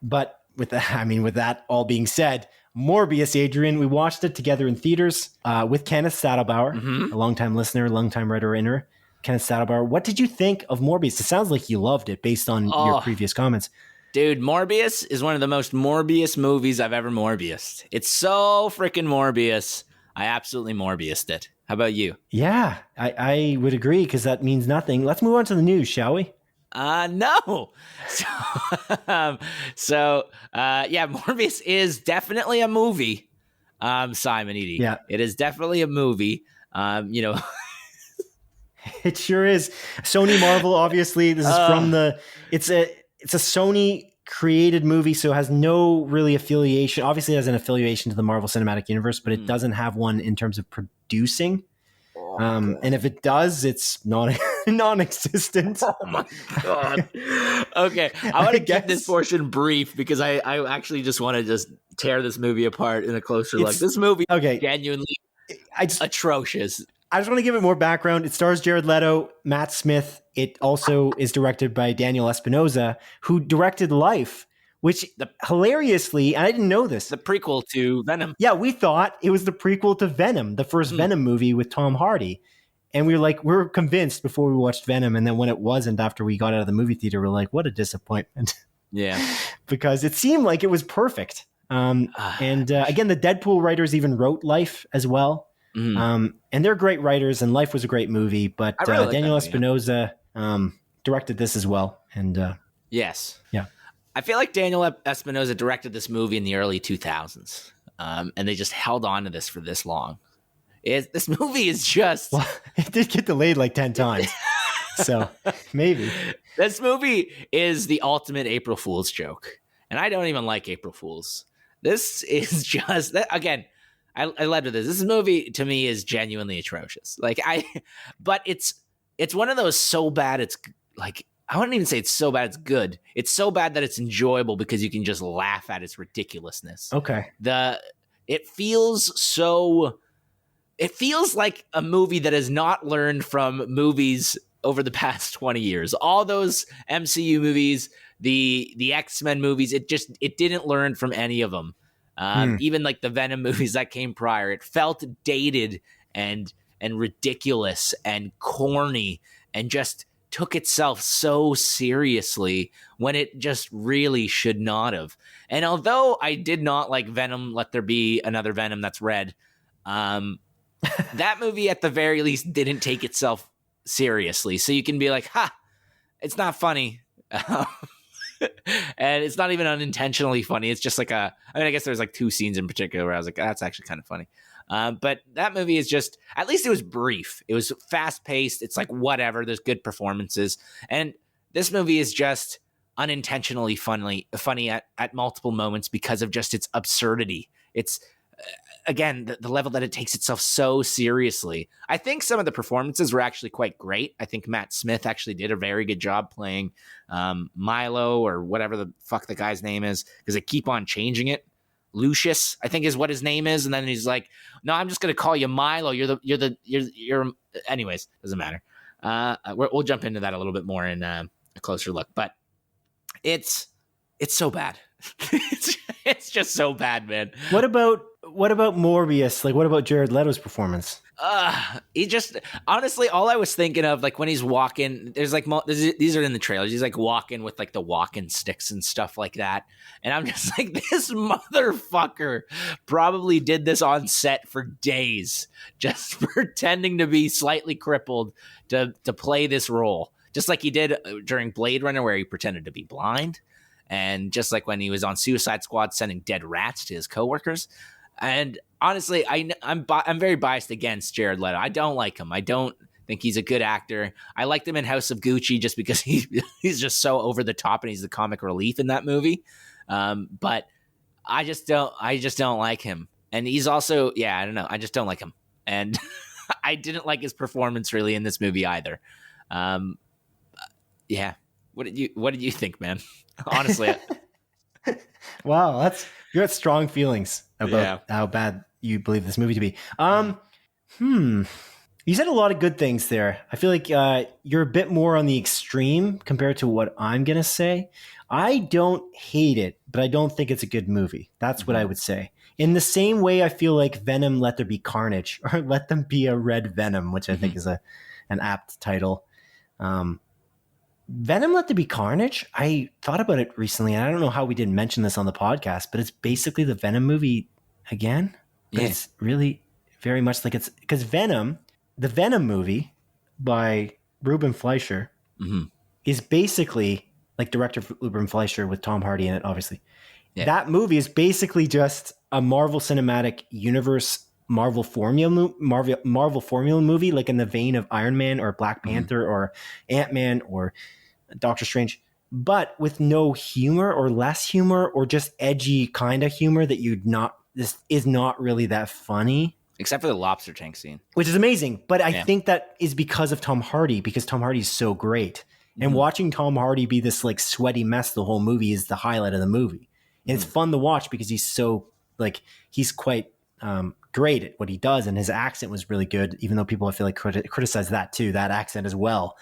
But with that all being said, Morbius, Adrian, we watched it together in theaters with Kenneth Saddlebauer, a longtime listener, longtime writer-inner. Kenneth Saddlebauer, what did you think of Morbius? It sounds like you loved it based on your previous comments. Dude, Morbius is one of the most Morbius movies I've ever Morbiused. It's so freaking Morbius. I absolutely Morbiused it. How about you? Yeah, I would agree because that means nothing. Let's move on to the news, shall we? No. So, Morbius is definitely a movie. Simon Edie. Yeah. It is definitely a movie. It sure is. Sony Marvel, obviously. This is from it's a Sony created movie, so it has no really affiliation. Obviously, it has an affiliation to the Marvel Cinematic Universe, but it doesn't have one in terms of producing. And if it does, it's non-existent. Oh my God. Okay. I want to keep this portion brief because I actually just want to just tear this movie apart in a closer look. This movie is genuinely atrocious. I just want to give it more background. It stars Jared Leto, Matt Smith. It also is directed by Daniel Espinosa, who directed Life, which hilariously, and I didn't know this, the prequel to Venom. Yeah, we thought it was the prequel to Venom, the first Venom movie with Tom Hardy. And we were convinced before we watched Venom. And then when it wasn't, after we got out of the movie theater, we're like, what a disappointment. Yeah. Because it seemed like it was perfect. Again, the Deadpool writers even wrote Life as well. And they're great writers, and Life was a great movie, but really Daniel Espinosa directed this as well. And yes. Yeah. I feel like Daniel Espinosa directed this movie in the early 2000s, and they just held on to this for this long. This movie is just... Well, it did get delayed like 10 times, so maybe. This movie is the ultimate April Fool's joke, and I don't even like April Fools. This is just... Again, I led with this. This movie, to me, is genuinely atrocious. But it's one of those so bad it's like... I wouldn't even say it's so bad it's good. It's so bad that it's enjoyable because you can just laugh at its ridiculousness. Okay. It feels like a movie that has not learned from movies over the past 20 years. All those MCU movies, the X-Men movies, it didn't learn from any of them. Even like the Venom movies that came prior, it felt dated and ridiculous and corny and just took itself so seriously when it just really should not have. And although I did not like Venom, Let There Be Another Venom That's Red, that movie at the very least didn't take itself seriously. So you can be like, it's not funny. And it's not even unintentionally funny. It's just I guess there's like two scenes in particular where I was like, that's actually kind of funny. But that movie is just, at least it was brief. It was fast paced. It's like, whatever, there's good performances. And this movie is just unintentionally funny at multiple moments because of just its absurdity. It's, again, the level that it takes itself so seriously. I think some of the performances were actually quite great. I think Matt Smith actually did a very good job playing Milo, or whatever the fuck the guy's name is, because they keep on changing it. Lucius, I think, is what his name is, and then he's like, "No, I'm just gonna call you Milo. You're." Anyways, doesn't matter. We'll jump into that a little bit more in a closer look, but it's so bad. It's just so bad, man. What about Morbius? Like, what about Jared Leto's performance? He just, honestly, all I was thinking of, like, when he's walking, there's like, these are in the trailers. He's like walking with like the walking sticks and stuff like that. And I'm just like, this motherfucker probably did this on set for days, just pretending to be slightly crippled to play this role. Just like he did during Blade Runner, where he pretended to be blind. And just like when he was on Suicide Squad, sending dead rats to his coworkers. And honestly, I'm very biased against Jared Leto. I don't like him. I don't think he's a good actor. I liked him in House of Gucci just because he's just so over the top and he's the comic relief in that movie. But I just don't like him. And he's also, I don't know. I just don't like him. And I didn't like his performance really in this movie either. Yeah. What did you think, man? Honestly. Wow, you got strong feelings about how bad you believe this movie to be. You said a lot of good things there. I feel like you're a bit more on the extreme compared to what I'm going to say. I don't hate it, but I don't think it's a good movie. That's what I would say. In the same way, I feel like Venom, Let There Be Carnage, or Let Them Be a Red Venom, which I think is an apt title. Venom, Let There Be Carnage, I thought about it recently, and I don't know how we didn't mention this on the podcast, but it's basically the Venom movie again. Yeah. It's really very much like because Venom, the Venom movie by Ruben Fleischer, is basically like director Ruben Fleischer with Tom Hardy in it, obviously. Yeah. That movie is basically just a Marvel Cinematic Universe Marvel formula movie, like in the vein of Iron Man or Black Panther or Ant-Man or Doctor Strange, but with no humor or less humor or just edgy kind of humor that this is not really that funny. except for the lobster tank scene, which is amazing. But I think that is because of Tom Hardy, because Tom Hardy is so great. And watching Tom Hardy be this like sweaty mess the whole movie is the highlight of the movie. And it's fun to watch because he's so like, he's quite great at what he does. And his accent was really good, even though people I feel like criticize that too, that accent as well,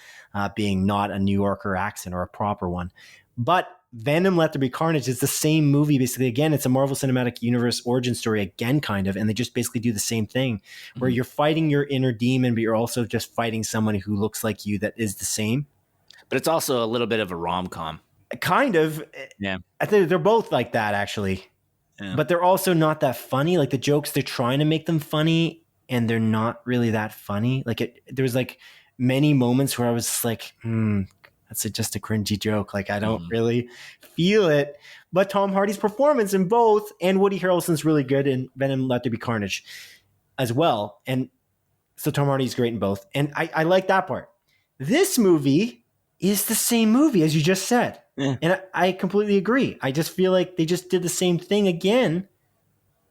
being not a New Yorker accent or a proper one. But Venom Let There Be Carnage is the same movie, basically. Again, it's a Marvel Cinematic Universe origin story again, kind of, and they just basically do the same thing, where you're fighting your inner demon, but you're also just fighting someone who looks like you that is the same. But it's also a little bit of a rom-com. Kind of. Yeah. I think they're both like that, actually. Yeah. But they're also not that funny. Like the jokes, they're trying to make them funny, and they're not really that funny. Like there was like many moments where I was just like, that's just a cringy joke. Like I don't really feel it. But Tom Hardy's performance in both, and Woody Harrelson's really good in Venom Let There Be Carnage as well. And so Tom Hardy's great in both. And I like that part. This movie is the same movie, as you just said. Yeah. And I completely agree. I just feel like they just did the same thing again.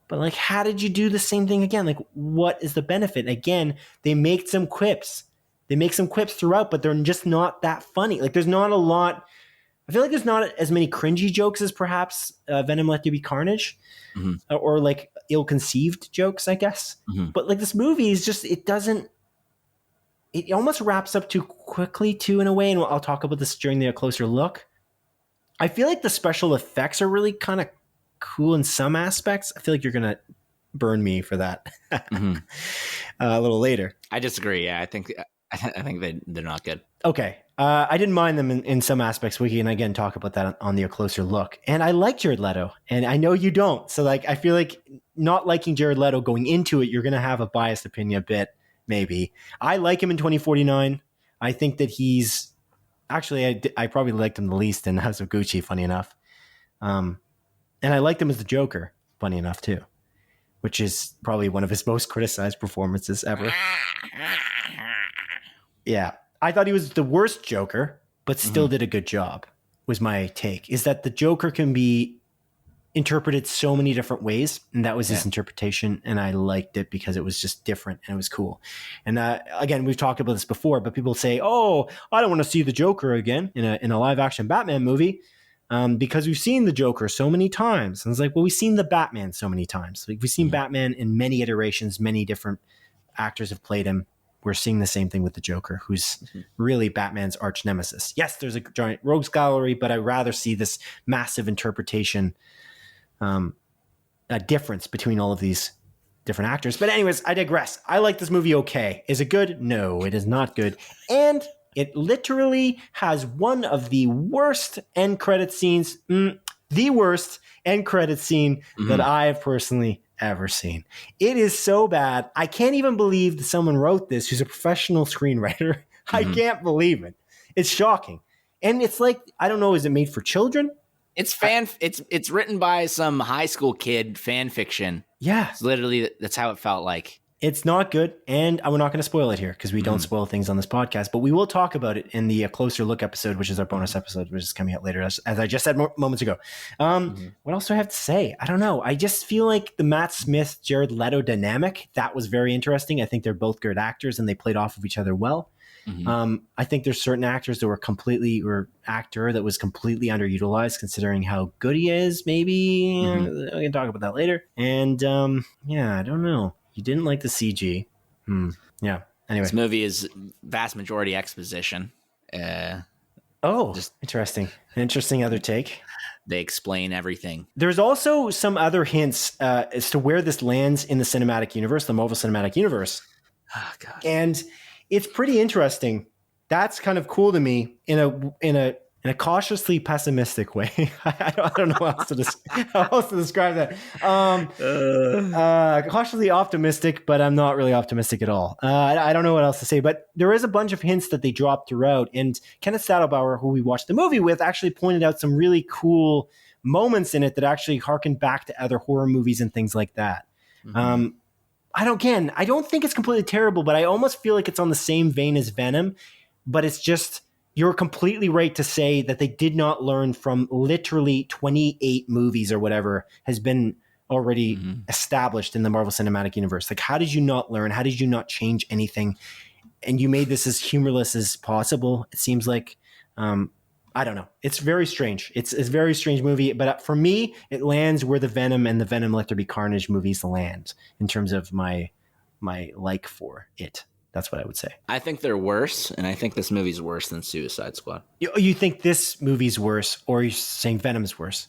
But like, how did you do the same thing again? Like, what is the benefit? Again, they make some quips. They make some quips throughout, but they're just not that funny. Like, there's not a lot. I feel like there's not as many cringy jokes as perhaps Venom Let There Be Carnage, or like ill-conceived jokes, I guess. But like this movie is just, it almost wraps up too quickly too, in a way. And I'll talk about this during the closer look. I feel like the special effects are really kind of cool in some aspects. I feel like you're going to burn me for that a little later. I disagree. Yeah, I think they're not good. Okay. I didn't mind them in some aspects. We can again talk about that on the closer look. And I like Jared Leto, and I know you don't. So like, I feel like not liking Jared Leto going into it, you're going to have a biased opinion a bit, maybe. I like him in 2049. I think that he's actually, I probably liked him the least in House of Gucci, funny enough. And I liked him as the Joker, funny enough too, which is probably one of his most criticized performances ever. Yeah. I thought he was the worst Joker, but still did a good job, was my take. Is that the Joker can be interpreted so many different ways, and that was his interpretation, and I liked it because it was just different and it was cool. And again, we've talked about this before, but people say, "Oh, I don't want to see the Joker again in a live action Batman movie because we've seen the Joker so many times." And it's like, well, we've seen the Batman so many times. Like, we've seen Batman in many iterations, many different actors have played him. We're seeing the same thing with the Joker, who's really Batman's arch nemesis. Yes, there's a giant rogues gallery, but I rather see this massive interpretation, a difference between all of these different actors. But anyways, I digress. I like this movie okay. Is it good? No, it is not good. And it literally has one of the worst end credit scenes, the worst end credit scene that I have personally ever seen. It is so bad. I can't even believe that someone wrote this who's a professional screenwriter. I can't believe it. It's shocking. And it's like, I don't know, is it made for children? It's written by some high school kid, fan fiction. Yeah. It's literally, that's how it felt like. It's not good, and we're not going to spoil it here because we don't spoil things on this podcast, but we will talk about it in the closer look episode, which is our bonus episode, which is coming out later, as I just said moments ago. What else do I have to say? I don't know. I just feel like the Matt Smith, Jared Leto dynamic, that was very interesting. I think they're both good actors, and they played off of each other well. I think there's certain actors that were actor that was completely underutilized considering how good he is, maybe. We can talk about that later. And I don't know. You didn't like the CG. Yeah. Anyway. This movie is vast majority exposition. Interesting. An interesting other take. They explain everything. There's also some other hints as to where this lands in the cinematic universe, the Marvel Cinematic Universe. Oh, God. And it's pretty interesting. That's kind of cool to me in a cautiously pessimistic way. I don't know how else to describe that. Cautiously optimistic, but I'm not really optimistic at all. I don't know what else to say, but there is a bunch of hints that they dropped throughout. And Kenneth Saddlebauer, who we watched the movie with, actually pointed out some really cool moments in it that actually harkened back to other horror movies and things like that. I don't think it's completely terrible, but I almost feel like it's on the same vein as Venom, but it's just, you're completely right to say that they did not learn from literally 28 movies or whatever has been already established in the Marvel Cinematic Universe. Like, how did you not learn? How did you not change anything? And you made this as humorless as possible. It seems like, I don't know. It's very strange. It's a very strange movie, but for me, it lands where the Venom and the Venom Let There Be Carnage movies land in terms of my like for it. That's what I would say. I think they're worse, and I think this movie's worse than Suicide Squad. You think this movie's worse, or are you saying Venom's worse?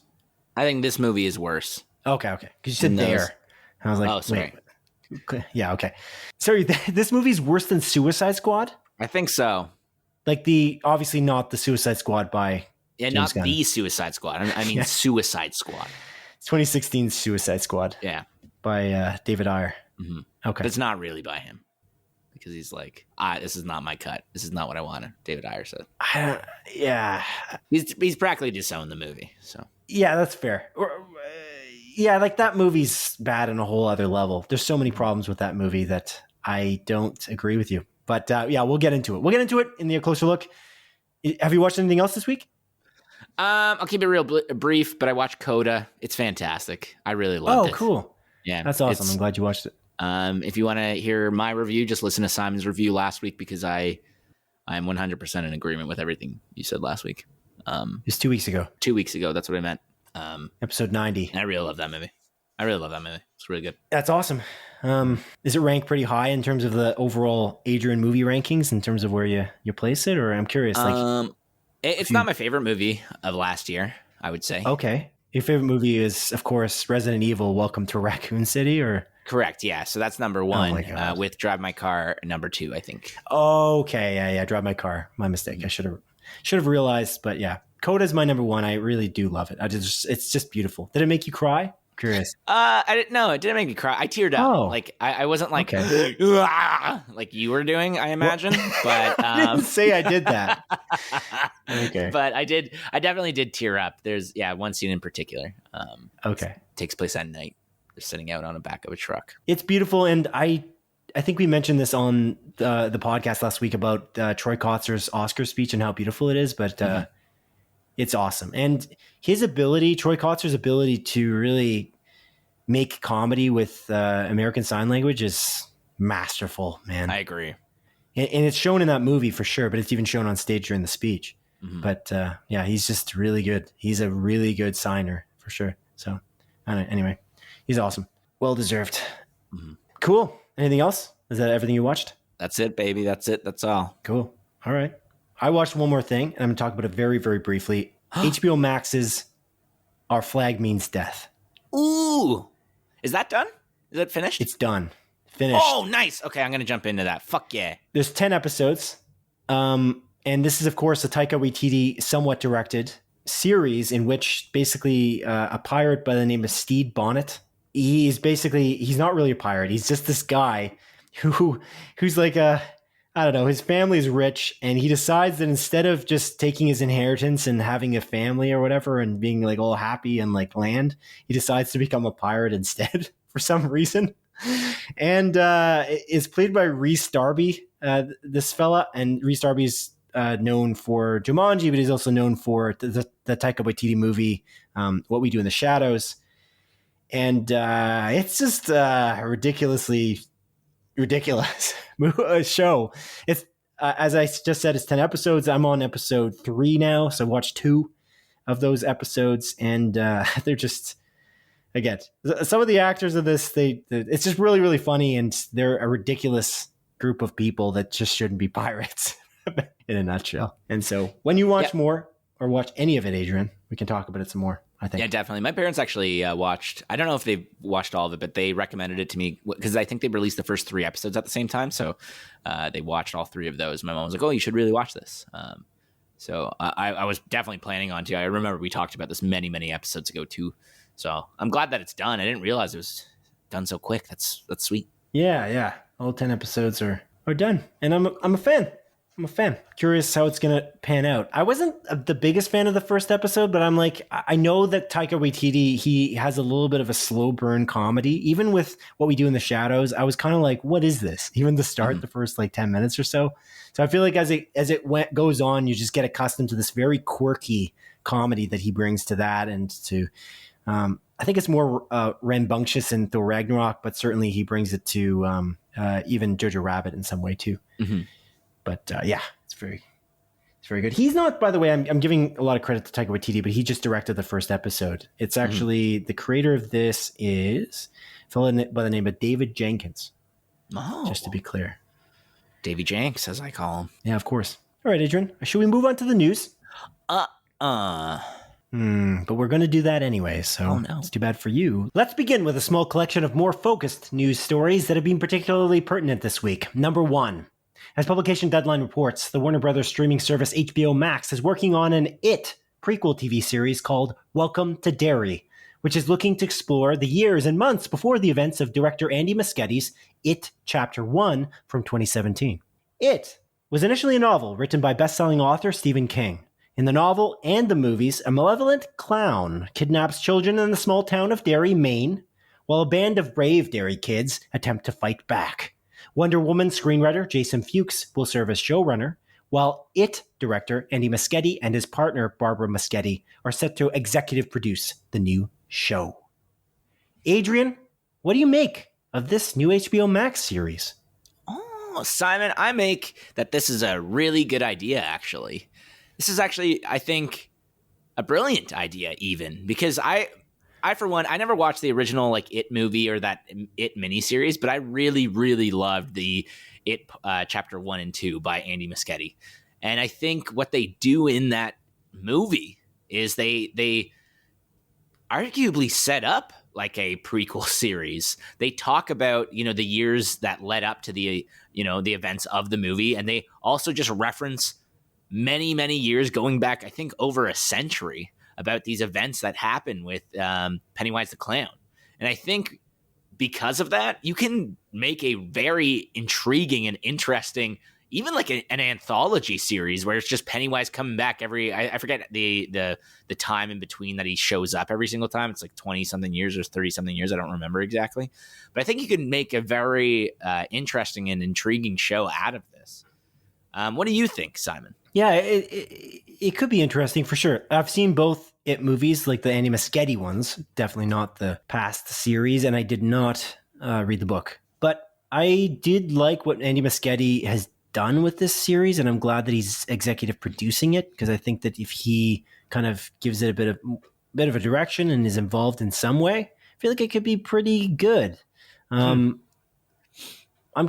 I think this movie is worse. Okay. Because you said there. I was like, oh, sorry. Wait. Yeah, okay. Sorry, this movie's worse than Suicide Squad? I think so. Like obviously not the Suicide Squad by James not Gunn. the Suicide Squad. I mean Suicide Squad. It's 2016 Suicide Squad. Yeah. By David Ayer. Mm-hmm. Okay. But it's not really by him. Because he's like, this is not my cut. This is not what I wanted. David Ayer said. Yeah. He's practically disowned the movie. So yeah, that's fair. Yeah, like that movie's bad on a whole other level. There's so many problems with that movie that I don't agree with you. But yeah, we'll get into it. We'll get into it in the closer look. Have you watched anything else this week? I'll keep it real brief, but I watched Coda. It's fantastic. I really loved it. Oh, cool. Yeah, that's awesome. I'm glad you watched it. If you want to hear my review, just listen to Simon's review last week because I'm 100% in agreement with everything you said last week. It's 2 weeks ago. 2 weeks ago. That's what I meant. Episode 90. I really love that movie. It's really good. That's awesome. Is it ranked pretty high in terms of the overall Adrian movie rankings in terms of where you place it? Or I'm curious. It's not my favorite movie of last year, I would say. Okay. Your favorite movie is, of course, Resident Evil, Welcome to Raccoon City, or? Correct, yeah. So that's number one, with Drive My Car, number two, I think. Okay, yeah, Drive My Car. My mistake. I should have realized, but yeah. Coda's my number one. I really do love it. It's just beautiful. Did it make you cry? Curious. I didn't know. It didn't make me cry. I teared up. Oh. Like I wasn't like like you were doing, I imagine. But I didn't say I did that. Okay. But I did. I definitely did tear up. There's one scene in particular. Okay. Takes place at night. They're sitting out on the back of a truck. It's beautiful, and I think we mentioned this on the podcast last week about Troy Kotzer's Oscar speech and how beautiful it is, but it's awesome. And Troy Kotzer's ability to really make comedy with American Sign Language is masterful, man. I agree. And it's shown in that movie for sure, but it's even shown on stage during the speech. Mm-hmm. But yeah, he's just really good. He's a really good signer for sure. So anyway, he's awesome. Well deserved. Mm-hmm. Cool. Anything else? Is that everything you watched? That's it, baby. That's it. That's all. Cool. All right. I watched one more thing, and I'm going to talk about it very, very briefly. HBO Max's Our Flag Means Death. Ooh. Is that done? Is that finished? It's done. Finished. Oh, nice. Okay, I'm going to jump into that. Fuck yeah. There's 10 episodes. And this is, of course, a Taika Waititi somewhat directed series in which basically a pirate by the name of Stede Bonnet. He's not really a pirate. He's just this guy who's like I don't know, his family's rich, and he decides that instead of just taking his inheritance and having a family or whatever and being like all happy and like land, he decides to become a pirate instead for some reason. And is played by Rhys Darby, this fella. And Rhys Darby's known for Jumanji, but he's also known for the Taika Waititi movie, What We Do in the Shadows. And it's just ridiculously ridiculous show. It's as I just said, it's 10 episodes. I'm on episode 3 now, so watch 2 of those episodes, and they're just, again, some of the actors of this, it's just really, really funny, and they're a ridiculous group of people that just shouldn't be pirates in a nutshell. And so when you watch more or watch any of it, Adrian, we can talk about it some more, I think. Yeah, definitely. My parents actually watched, I don't know if they've watched all of it, but they recommended it to me because I think they released the first 3 episodes at the same time. So they watched all 3 of those. My mom was like, oh, you should really watch this. So I was definitely planning on to. I remember we talked about this many, many episodes ago too. So I'm glad that it's done. I didn't realize it was done so quick. That's sweet. Yeah. All 10 episodes are done. And I'm a fan. I'm a fan. Curious how it's going to pan out. I wasn't the biggest fan of the first episode, but I'm like, I know that Taika Waititi, he has a little bit of a slow burn comedy. Even with What We Do in the Shadows, I was kind of like, what is this? Even the start, the first like 10 minutes or so. So I feel like as it goes on, you just get accustomed to this very quirky comedy that he brings to that. And to, I think it's more rambunctious in Thor Ragnarok, but certainly he brings it to even Jojo Rabbit in some way too. Mm-hmm. But it's very good. He's not, by the way, I'm giving a lot of credit to Taika Waititi, but he just directed the first episode. It's actually the creator of this is a fellow by the name of David Jenkins. Oh, just to be clear, Davy Jenks, as I call him. Yeah, of course. All right, Adrian, should we move on to the news? But we're going to do that anyway, so It's too bad for you. Let's begin with a small collection of more focused news stories that have been particularly pertinent this week. Number 1. As publication deadline reports, the Warner Brothers streaming service HBO Max is working on an It prequel TV series called Welcome to Derry, which is looking to explore the years and months before the events of director Andy Muschietti's It Chapter 1 from 2017. It was initially a novel written by best-selling author Stephen King. In the novel and the movies, a malevolent clown kidnaps children in the small town of Derry, Maine, while a band of brave Derry kids attempt to fight back. Wonder Woman screenwriter Jason Fuchs will serve as showrunner, while It director Andy Muschietti and his partner Barbara Muschietti are set to executive produce the new show. Adrian, what do you make of this new HBO Max series? Oh, Simon, I make that this is a really good idea, actually. This is actually, I think, a brilliant idea, even, because I for one, I never watched the original like It movie or that It miniseries, but I really, really loved the It Chapter 1 and 2 by Andy Muschietti. And I think what they do in that movie is they arguably set up like a prequel series. They talk about, the years that led up to the events of the movie, and they also just reference many, many years going back, I think, over a century about these events that happen with Pennywise the Clown. And I think because of that, you can make a very intriguing and interesting, even like an anthology series where it's just Pennywise coming back I forget the time in between that he shows up every single time. It's like 20-something years or 30-something years. I don't remember exactly. But I think you can make a very interesting and intriguing show out of this. What do you think, Simon? Yeah, it could be interesting for sure. I've seen both It movies, like the Andy Muschietti ones, definitely not the past series, and I did not read the book. But I did like what Andy Muschietti has done with this series, and I'm glad that he's executive producing it, because I think that if he kind of gives it a bit of a direction and is involved in some way, I feel like it could be pretty good. I'm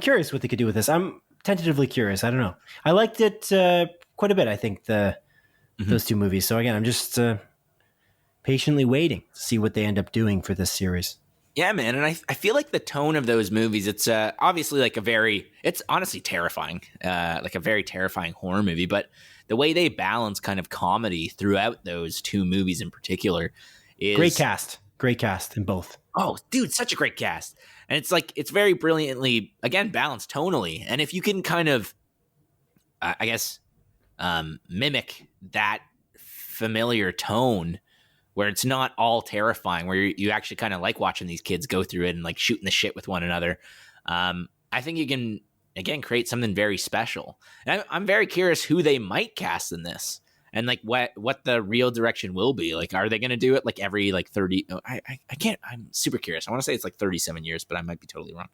curious what they could do with this. I'm tentatively curious. I don't know. I liked it quite a bit, I think, those two movies. So again, I'm just patiently waiting to see what they end up doing for this series. Yeah, man. And I feel like the tone of those movies, it's obviously like it's honestly terrifying, like a very terrifying horror movie. But the way they balance kind of comedy throughout those two movies in particular is... Great cast in both. Oh, dude, such a great cast. And it's like, it's very brilliantly, again, balanced tonally. And if you can kind of, I guess, mimic that familiar tone where it's not all terrifying, where you actually kind of like watching these kids go through it and like shooting the shit with one another, I think you can, again, create something very special. And I'm very curious who they might cast in this. And like what the real direction will be. Like, are they going to do it like every like 30? I can't. I'm super curious. I want to say it's like 37 years, but I might be totally wrong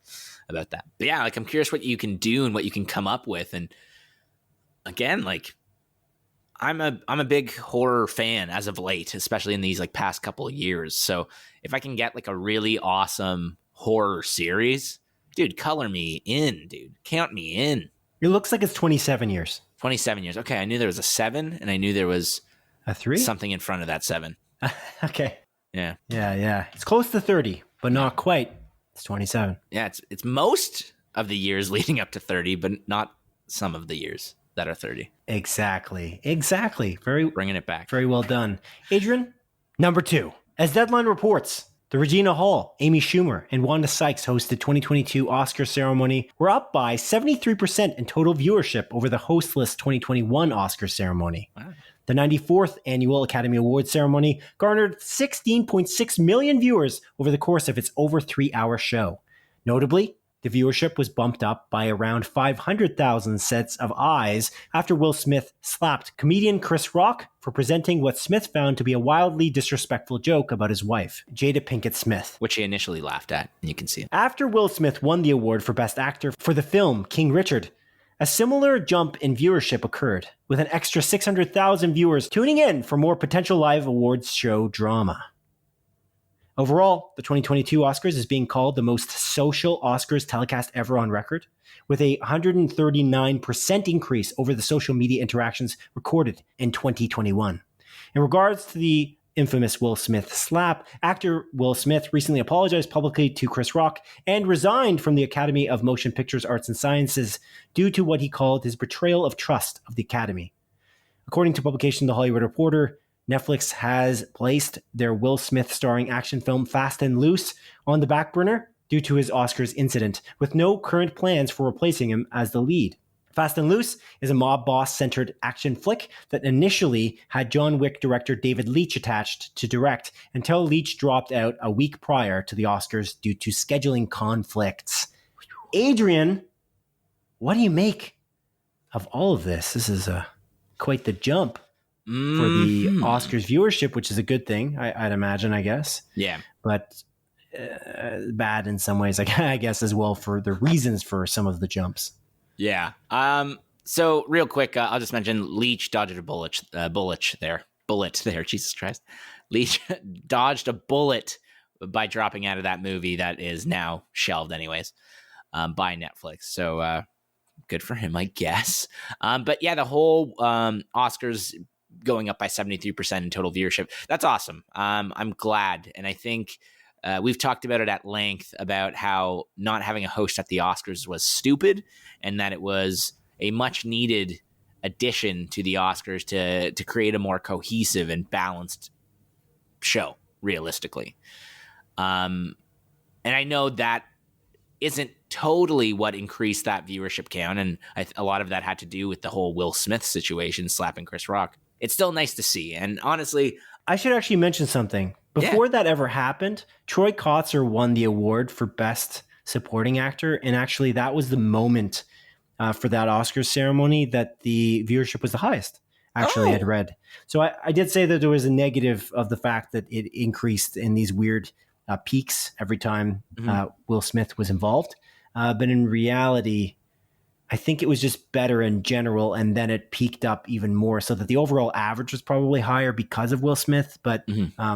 about that. But yeah, like I'm curious what you can do and what you can come up with. And again, like I'm a big horror fan as of late, especially in these like past couple of years. So if I can get like a really awesome horror series, dude, color me in, dude. Count me in. It looks like it's 27 years. 27 years. Okay, I knew there was a 7, and I knew there was a 3, something in front of that 7. Okay. Yeah. It's close to 30, but not quite. It's 27. Yeah, it's most of the years leading up to 30, but not some of the years that are 30. Exactly. Very bringing it back. Very well done, Adrian. Number 2, as Deadline reports, the Regina Hall, Amy Schumer, and Wanda Sykes hosted 2022 Oscar ceremony were up by 73% in total viewership over the hostless 2021 Oscar ceremony. Wow. The 94th annual Academy Awards ceremony garnered 16.6 million viewers over the course of its over 3-hour show. Notably, the viewership was bumped up by around 500,000 sets of eyes after Will Smith slapped comedian Chris Rock for presenting what Smith found to be a wildly disrespectful joke about his wife, Jada Pinkett Smith. Which he initially laughed at, and you can see it. After Will Smith won the award for Best Actor for the film King Richard, a similar jump in viewership occurred, with an extra 600,000 viewers tuning in for more potential live awards show drama. Overall, the 2022 Oscars is being called the most social Oscars telecast ever on record, with a 139% increase over the social media interactions recorded in 2021. In regards to the infamous Will Smith slap, actor Will Smith recently apologized publicly to Chris Rock and resigned from the Academy of Motion Pictures Arts and Sciences due to what he called his betrayal of trust of the Academy. According to publication The Hollywood Reporter, Netflix has placed their Will Smith starring action film Fast and Loose on the back burner due to his Oscars incident, with no current plans for replacing him as the lead. Fast and Loose is a mob boss-centered action flick that initially had John Wick director David Leitch attached to direct until Leitch dropped out a week prior to the Oscars due to scheduling conflicts. Adrian, what do you make of all of this? This is quite the jump for the Oscars viewership, which is a good thing, I'd imagine, I guess. Yeah. But bad in some ways, I guess, as well, for the reasons for some of the jumps. Yeah. So real quick, I'll just mention Leitch dodged a bullet there. Jesus Christ. Leitch dodged a bullet by dropping out of that movie that is now shelved anyways, by Netflix. So good for him, I guess. But yeah, the whole Oscars going up by 73% in total viewership. That's awesome. I'm glad. And I think we've talked about it at length about how not having a host at the Oscars was stupid, and that it was a much needed addition to the Oscars to create a more cohesive and balanced show, realistically. And I know that isn't totally what increased that viewership count, and a lot of that had to do with the whole Will Smith situation, slapping Chris Rock. It's still nice to see, and honestly, I should actually mention something. Before that ever happened, Troy Kotsur won the award for Best Supporting Actor, and actually that was the moment for that Oscars ceremony that the viewership was the highest, actually, I'd read. So I did say that there was a negative of the fact that it increased in these weird peaks every time Will Smith was involved. But in reality, I think it was just better in general, and then it peaked up even more, so that the overall average was probably higher because of Will Smith. But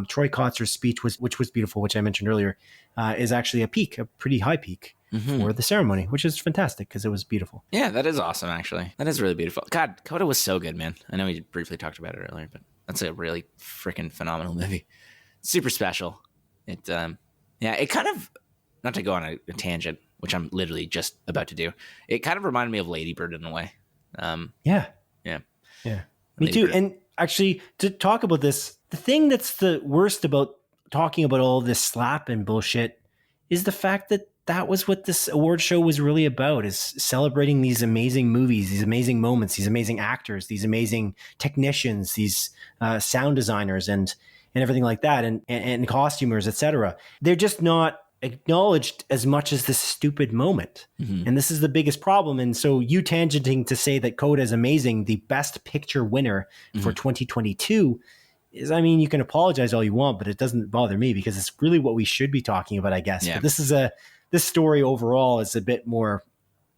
Troy Kotsur's speech, which was beautiful, which I mentioned earlier, is actually a pretty high peak for the ceremony, which is fantastic because it was beautiful. Yeah, that is awesome, actually. That is really beautiful. God, Coda was so good, man. I know we briefly talked about it earlier, but that's a really freaking phenomenal movie. Super special. It kind of, not to go on a tangent, which I'm literally just about to do, it kind of reminded me of Lady Bird in a way. Yeah. Me too. And actually, to talk about this, the thing that's the worst about talking about all this slap and bullshit is the fact that that was what this award show was really about, is celebrating these amazing movies, these amazing moments, these amazing actors, these amazing technicians, these sound designers and everything like that, and costumers, etc. They're just not acknowledged as much as this stupid moment. And this is the biggest problem. And so you tangenting to say that Coda is amazing, the best picture winner for 2022 is, I mean, you can apologize all you want, but it doesn't bother me because it's really what we should be talking about, I guess. Yeah. But this story overall is a bit more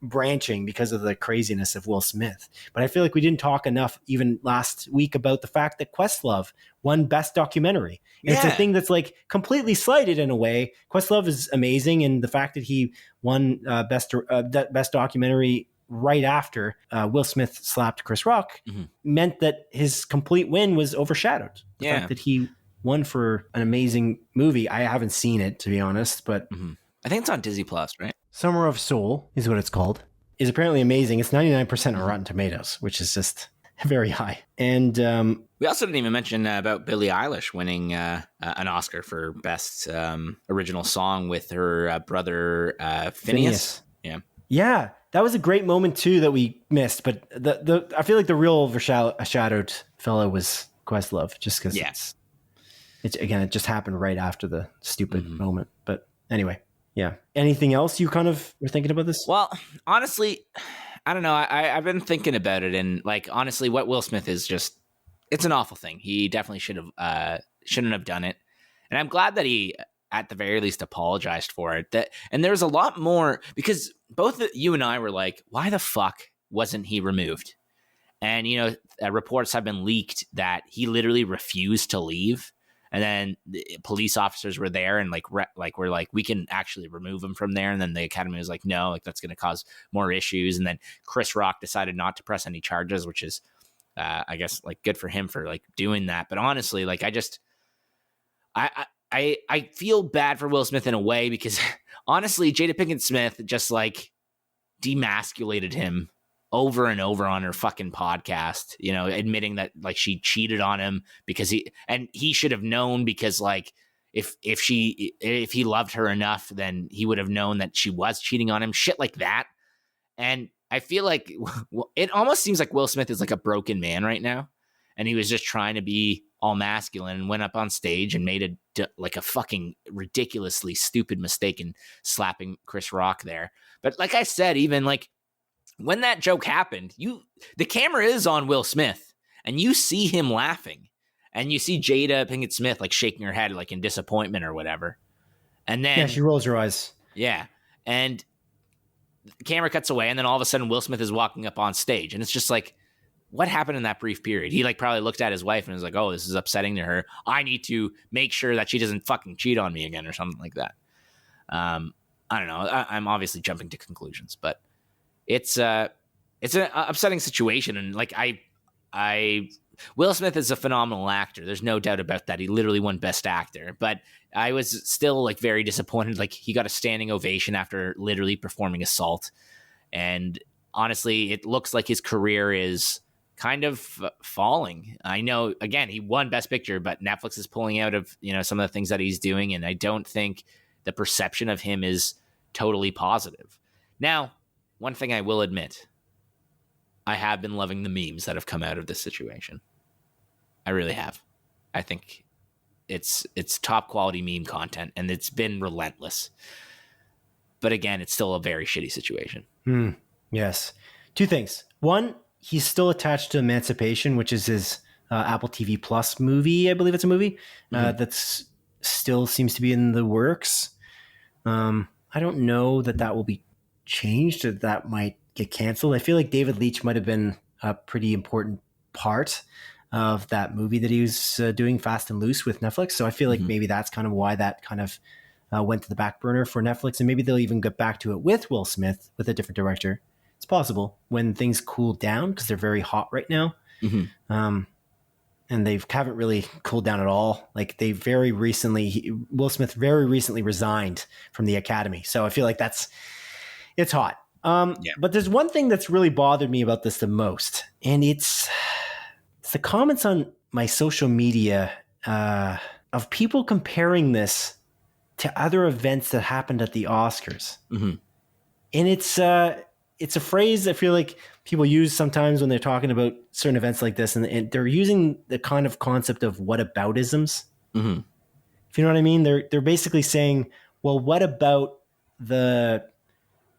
branching because of the craziness of Will Smith. But I feel like we didn't talk enough even last week about the fact that Questlove won Best Documentary. And it's a thing that's like completely slighted in a way. Questlove is amazing, and the fact that he won Best Documentary right after Will Smith slapped Chris Rock meant that his complete win was overshadowed. The fact that he won for an amazing movie. I haven't seen it, to be honest, but I think it's on Disney Plus, right? Summer of Soul is what it's called. Is apparently amazing. It's 99% on Rotten Tomatoes, which is just very high. And we also didn't even mention about Billie Eilish winning an Oscar for Best Original Song with her brother Phineas. Yeah, that was a great moment too that we missed. But I feel like the real overshadowed fellow was Questlove, just because it just happened right after the stupid moment. But anyway. Yeah. Anything else you kind of were thinking about this? Well, honestly, I don't know. I've been thinking about it, and like, honestly, what Will Smith is just it's an awful thing. He definitely shouldn't have done it. And I'm glad that he, at the very least, apologized for it. And there's a lot more, because both you and I were like, why the fuck wasn't he removed? And, reports have been leaked that he literally refused to leave. And then the police officers were there and we're like, we can actually remove him from there. And then the Academy was like, no, like that's going to cause more issues. And then Chris Rock decided not to press any charges, which is, I guess, like good for him for like doing that. But honestly, like I feel bad for Will Smith in a way, because honestly, Jada Pinkett Smith just like demasculated him over and over on her fucking podcast, admitting that like she cheated on him because he should have known, because like if he loved her enough, then he would have known that she was cheating on him, shit like that. And I feel like it almost seems like Will Smith is like a broken man right now, and he was just trying to be all masculine and went up on stage and made a fucking ridiculously stupid mistake in slapping Chris Rock there. But like I said, even like when that joke happened, the camera is on Will Smith and you see him laughing, and you see Jada Pinkett Smith like shaking her head like in disappointment or whatever. And then she rolls her eyes. Yeah. And the camera cuts away, and then all of a sudden Will Smith is walking up on stage, and it's just like, what happened in that brief period? He like probably looked at his wife and was like, oh, this is upsetting to her. I need to make sure that she doesn't fucking cheat on me again or something like that. I don't know. I'm obviously jumping to conclusions, but it's an upsetting situation. And like Will Smith is a phenomenal actor. There's no doubt about that. He literally won Best Actor, but I was still like very disappointed. Like he got a standing ovation after literally performing Assault. And honestly, it looks like his career is kind of falling. I know, again, he won Best Picture, but Netflix is pulling out of, some of the things that he's doing. And I don't think the perception of him is totally positive. Now, one thing I will admit, I have been loving the memes that have come out of this situation. I really have. I think it's top quality meme content, and it's been relentless. But again, it's still a very shitty situation. Yes. Two things. One, he's still attached to Emancipation, which is his Apple TV Plus movie. I believe it's a movie that's still seems to be in the works. I don't know that will be changed, or that might get canceled. I feel like David Leitch might have been a pretty important part of that movie that he was doing, Fast and Loose, with Netflix. So I feel like maybe that's kind of why that kind of went to the back burner for Netflix, and maybe they'll even get back to it with Will Smith with a different director. It's possible when things cool down, because they're very hot right now. And they haven't really cooled down at all. Like Will Smith very recently resigned from the Academy. So I feel like it's hot. But there's one thing that's really bothered me about this the most, and it's the comments on my social media of people comparing this to other events that happened at the Oscars. And it's a phrase I feel like people use sometimes when they're talking about certain events like this, and they're using the kind of concept of whataboutisms. If you know what I mean? They're basically saying, well, what about the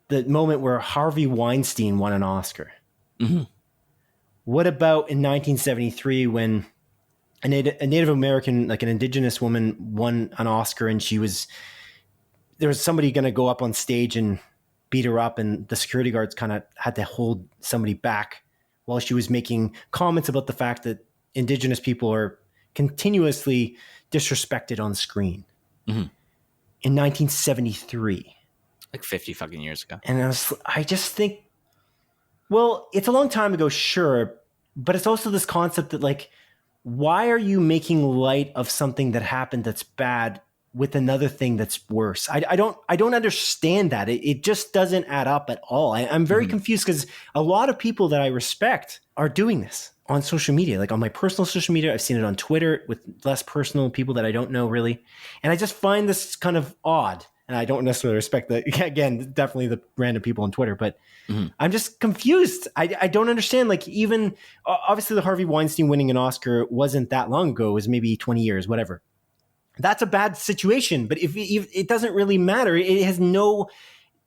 moment where Harvey Weinstein won an Oscar? What about in 1973 when a Native American, like an indigenous woman, won an Oscar, and there was somebody going to go up on stage and beat her up, and the security guards kind of had to hold somebody back while she was making comments about the fact that indigenous people are continuously disrespected on screen. In 1973. Like 50 fucking years ago. And I just think, well, it's a long time ago, sure, but it's also this concept that, like, why are you making light of something that happened that's bad with another thing that's worse? I don't understand that. It just doesn't add up at all. I'm very confused, because a lot of people that I respect are doing this on social media, like on my personal social media. I've seen it on Twitter with less personal people that I don't know really. And I just find this kind of odd. And I don't necessarily respect again, definitely the random people on Twitter, but I'm just confused. I don't understand. Like, even obviously the Harvey Weinstein winning an Oscar wasn't that long ago. It was maybe 20 years, whatever. That's a bad situation, but if it doesn't really matter. It has no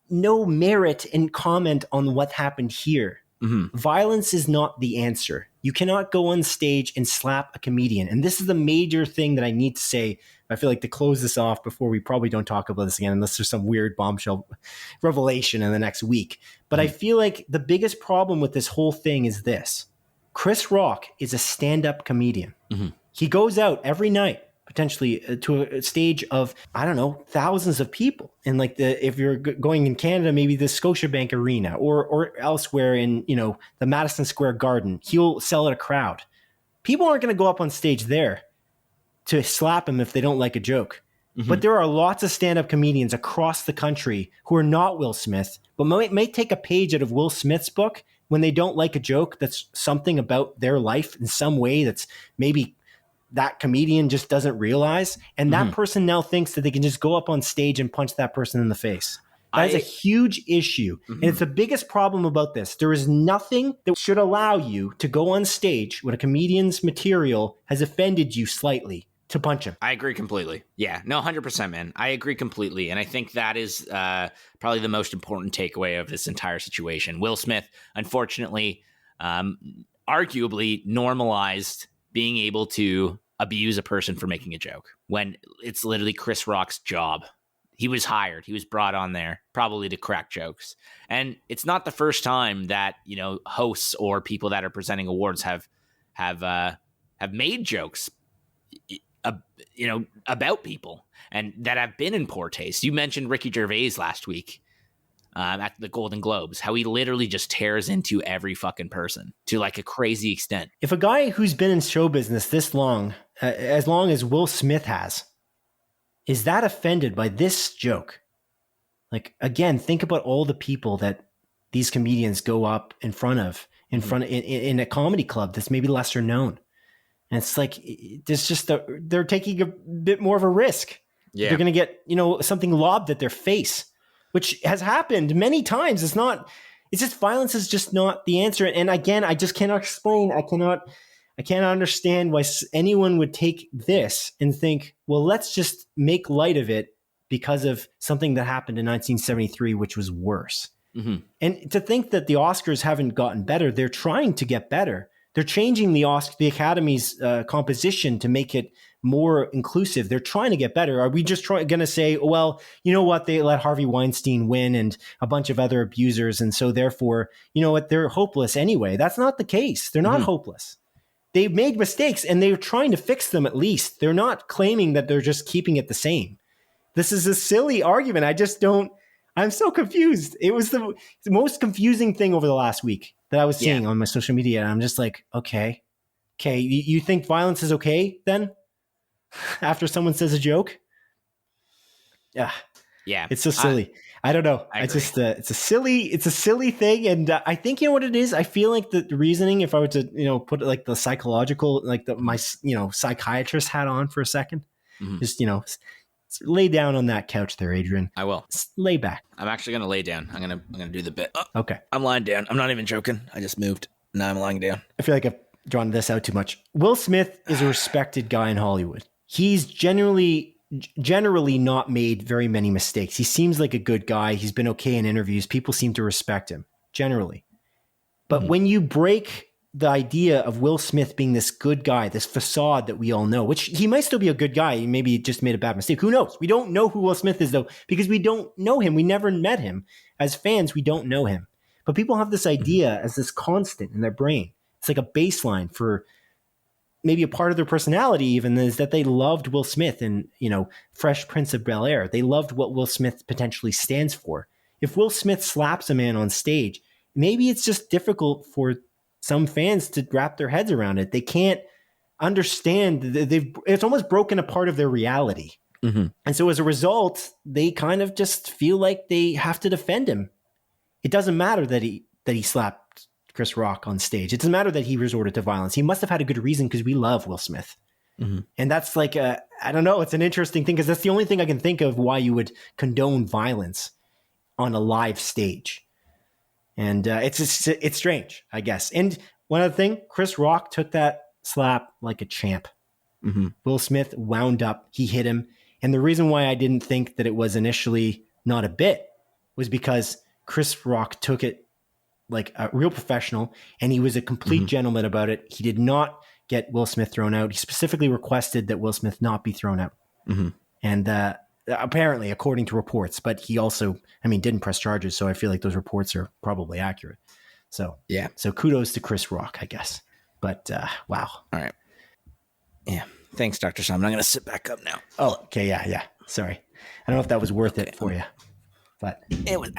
merit in comment on what happened here. Violence is not the answer. You cannot go on stage and slap a comedian. And this is the major thing that I need to say. I feel like to close this off before we probably don't talk about this again, unless there's some weird bombshell revelation in the next week. But I feel like the biggest problem with this whole thing is this. Chris Rock is a stand-up comedian. He goes out every night, potentially to a stage of, I don't know, thousands of people. And like if you're going in Canada, maybe the Scotiabank Arena or elsewhere in, the Madison Square Garden, he'll sell at a crowd. People aren't going to go up on stage there to slap him if they don't like a joke. But there are lots of stand-up comedians across the country who are not Will Smith, but may take a page out of Will Smith's book when they don't like a joke that's something about their life in some way that's maybe that comedian just doesn't realize. And that person now thinks that they can just go up on stage and punch that person in the face. That is a huge issue. And it's the biggest problem about this. There is nothing that should allow you to go on stage when a comedian's material has offended you slightly to punch him. I agree completely. Yeah, no, 100%, man. I agree completely. And I think that is probably the most important takeaway of this entire situation. Will Smith, unfortunately, arguably normalized being able to abuse a person for making a joke when it's literally Chris Rock's job. He was hired. He was brought on there probably to crack jokes. And it's not the first time that, hosts or people that are presenting awards have made jokes about people and that have been in poor taste. You mentioned Ricky Gervais last week at the Golden Globes, how he literally just tears into every fucking person to like a crazy extent. If a guy who's been in show business this long, as long as Will Smith has, is that offended by this joke? Like, again, think about all the people that these comedians go up in front of in a comedy club that's maybe lesser known. And it's like, there's just they're taking a bit more of a risk. Yeah. They're going to get, something lobbed at their face, which has happened many times. It's just violence is just not the answer. And again, I just cannot explain. I cannot understand why anyone would take this and think, well, let's just make light of it because of something that happened in 1973, which was worse. And to think that the Oscars haven't gotten better, they're trying to get better. They're changing the Academy's composition to make it more inclusive. They're trying to get better. Are we just going to say, well, you know what? They let Harvey Weinstein win and a bunch of other abusers. And so therefore, you know what? They're hopeless anyway. That's not the case. They're not hopeless. They've made mistakes and they're trying to fix them at least. They're not claiming that they're just keeping it the same. This is a silly argument. I'm so confused. It was the most confusing thing over the last week that I was seeing on my social media. And I'm just like, okay, you think violence is okay then? After someone says a joke? Yeah. It's so silly. I don't know. It's a silly thing. And I think, what it is? I feel like the reasoning, if I were to, put it like the psychological, like my psychiatrist hat on for a second, just, lay down on that couch there, Adrian. I will. Just lay back. I'm actually going to lay down. I'm going to do the bit. Oh, okay. I'm lying down. I'm not even joking. I just moved. Now I'm lying down. I feel like I've drawn this out too much. Will Smith is a respected guy in Hollywood. He's generally not made very many mistakes. He seems like a good guy. He's been okay in interviews. People seem to respect him, generally. But when you break the idea of Will Smith being this good guy, this facade that we all know, which he might still be a good guy. He maybe just made a bad mistake. Who knows? We don't know who Will Smith is, though, because we don't know him. We never met him. As fans, we don't know him. But people have this idea as this constant in their brain. It's like a baseline for maybe a part of their personality even, is that they loved Will Smith and, Fresh Prince of Bel-Air. They loved what Will Smith potentially stands for. If Will Smith slaps a man on stage, maybe it's just difficult for some fans to wrap their heads around it. They can't understand. It's almost broken a part of their reality. And so as a result, they kind of just feel like they have to defend him. It doesn't matter that he slapped Chris Rock on stage. It doesn't matter that he resorted to violence. He must have had a good reason because we love Will Smith. And that's like, I don't know. It's an interesting thing because that's the only thing I can think of why you would condone violence on a live stage. And it's strange, I guess. And one other thing, Chris Rock took that slap like a champ. Will Smith wound up. He hit him. And the reason why I didn't think that it was initially not a bit was because Chris Rock took it like a real professional, and he was a complete gentleman about it. He did not get Will Smith thrown out. He specifically requested that Will Smith not be thrown out. And apparently, according to reports, but he also, didn't press charges. So I feel like those reports are probably accurate. So yeah. So kudos to Chris Rock, I guess. But wow. All right. Yeah. Thanks, Dr. Simon. I'm going to sit back up now. Oh, okay. Yeah. Sorry. I don't know if that was worth it for you, but it was.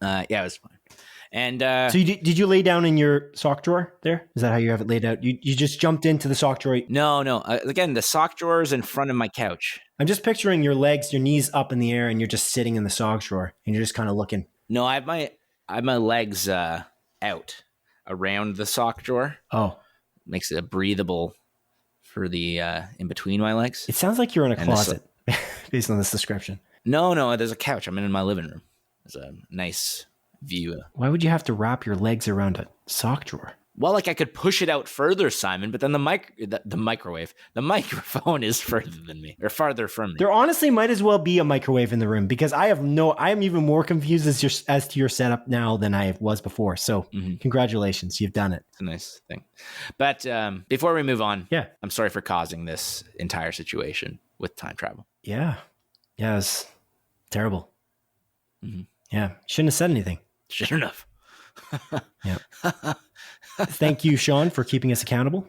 Yeah, it was fine. And so did you lay down in your sock drawer there? Is that how you have it laid out? You just jumped into the sock drawer? No. Again, the sock drawer is in front of my couch. I'm just picturing your legs, your knees up in the air, and you're just sitting in the sock drawer, and you're just kind of looking. No, I have my legs out around the sock drawer. Oh, makes it breathable for the in between my legs. It sounds like you're in a closet based on this description. No, there's a couch. I'm in my living room. There's a nice view. Why would you have to wrap your legs around a sock drawer? Well, like I could push it out further, Simon, but then the microphone is further than me, or farther from me. There honestly might as well be a microwave in the room, because I am even more confused as to your setup now than I was before. So congratulations, you've done it. It's a nice thing. But before we move on, I'm sorry for causing this entire situation with time travel. Yeah, it's terrible. Yeah, shouldn't have said anything. Shouldn't have. Yeah. Thank you, Sean, for keeping us accountable.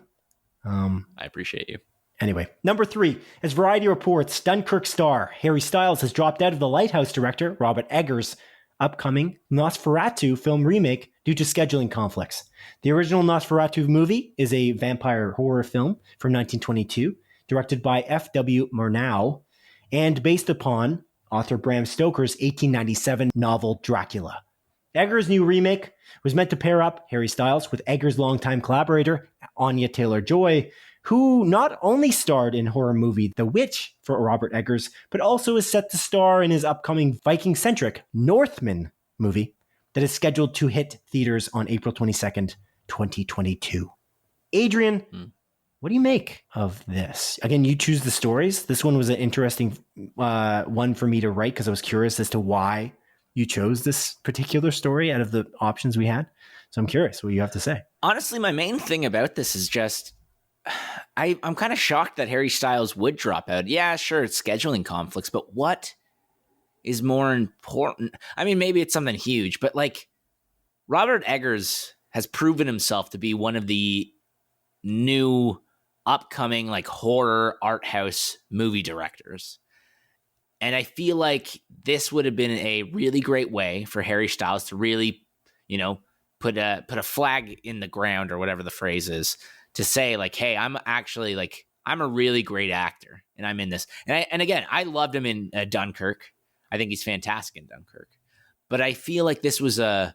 I appreciate you. Anyway, number 3, as Variety reports, Dunkirk star Harry Styles has dropped out of the Lighthouse director Robert Eggers' upcoming Nosferatu film remake due to scheduling conflicts. The original Nosferatu movie is a vampire horror film from 1922, directed by F.W. Murnau, and based upon author Bram Stoker's 1897 novel Dracula. Eggers' new remake was meant to pair up Harry Styles with Eggers' longtime collaborator, Anya Taylor-Joy, who not only starred in horror movie The Witch for Robert Eggers, but also is set to star in his upcoming Viking-centric Northman movie that is scheduled to hit theaters on April 22nd, 2022. Adrian, what do you make of this? Again, you choose the stories. This one was an interesting one for me to write because I was curious as to why you chose this particular story out of the options we had. So I'm curious what you have to say. Honestly, my main thing about this is just, I'm kind of shocked that Harry Styles would drop out. Yeah, sure, it's scheduling conflicts, but what is more important? I mean, maybe it's something huge, but like Robert Eggers has proven himself to be one of the new upcoming like horror art house movie directors. And I feel like this would have been a really great way for Harry Styles to really, put a flag in the ground, or whatever the phrase is, to say like, hey, I'm a really great actor and I'm in this. And again, I loved him in Dunkirk. I think he's fantastic in Dunkirk. But I feel like this was an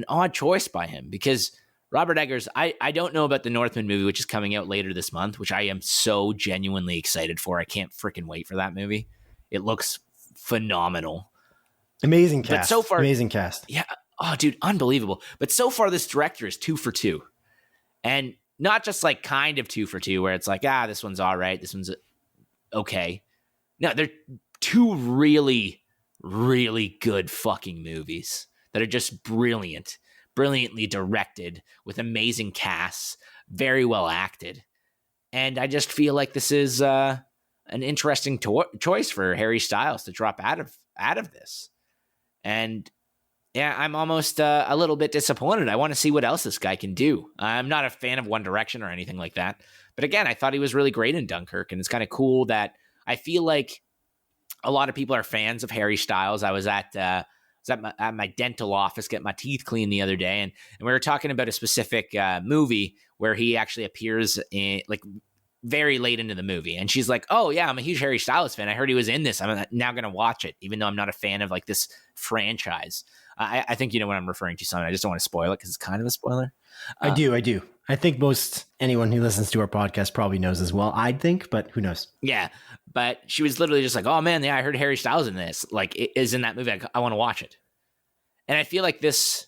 odd choice by him, because Robert Eggers, I don't know about the Northman movie, which is coming out later this month, which I am so genuinely excited for. I can't freaking wait for that movie. It looks phenomenal. Amazing cast. But so far, amazing cast. Yeah. Oh, dude, unbelievable. But so far, this director is 2 for 2. And not just like kind of 2 for 2, where it's like, this one's all right, this one's okay. No, they're 2 really, really good fucking movies that are just brilliantly directed, with amazing casts, very well acted. And I just feel like this is an interesting choice for Harry Styles to drop out of this. And yeah, I'm almost a little bit disappointed. I want to see what else this guy can do. I'm not a fan of One Direction or anything like that. But again, I thought he was really great in Dunkirk. And it's kind of cool that I feel like a lot of people are fans of Harry Styles. I was at my dental office getting my teeth cleaned the other day. And we were talking about a specific movie where he actually appears in like very late into the movie. And she's like, oh yeah, I'm a huge Harry Styles fan. I heard he was in this. I'm now going to watch it, even though I'm not a fan of like this franchise. I think you know what I'm referring to, Simon. I just don't want to spoil it because it's kind of a spoiler. I do. I think anyone who listens to our podcast probably knows as well, I'd think, but who knows? Yeah. But she was literally just like, oh man, yeah, I heard Harry Styles in this. Like, it is in that movie. I want to watch it. And I feel like this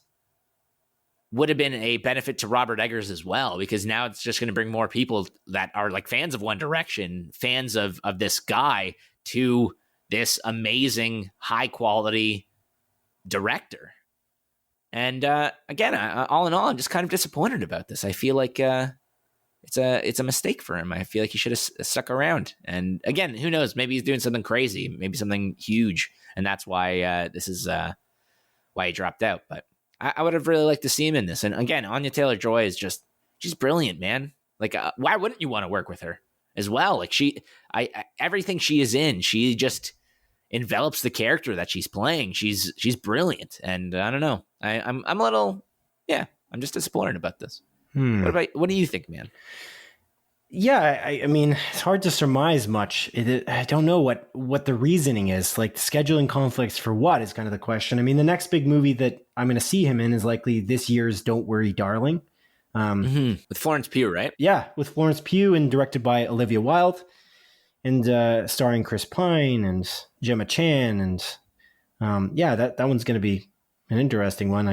would have been a benefit to Robert Eggers as well, because now it's just going to bring more people that are like fans of One Direction, fans of this guy, to this amazing, high quality director. And again, all in all, I'm just kind of disappointed about this. I feel like it's a mistake for him. I feel like he should have stuck around. And again, who knows? Maybe he's doing something crazy, maybe something huge, and that's why this is why he dropped out. But I would have really liked to see him in this. And again, Anya Taylor-Joy is she's brilliant, man. Like, why wouldn't you want to work with her as well? Like everything she is in, she just envelops the character that she's playing. She's brilliant. And I don't know. I'm a little, I'm just disappointed about this. What do you think, man? Yeah, I mean, it's hard to surmise much. I don't know what the reasoning is. Like, scheduling conflicts for what is kind of the question. I mean, the next big movie that I'm going to see him in is likely this year's Don't Worry, Darling. With Florence Pugh, right? Yeah, with Florence Pugh, and directed by Olivia Wilde, and starring Chris Pine and Gemma Chan. And that one's going to be an interesting one.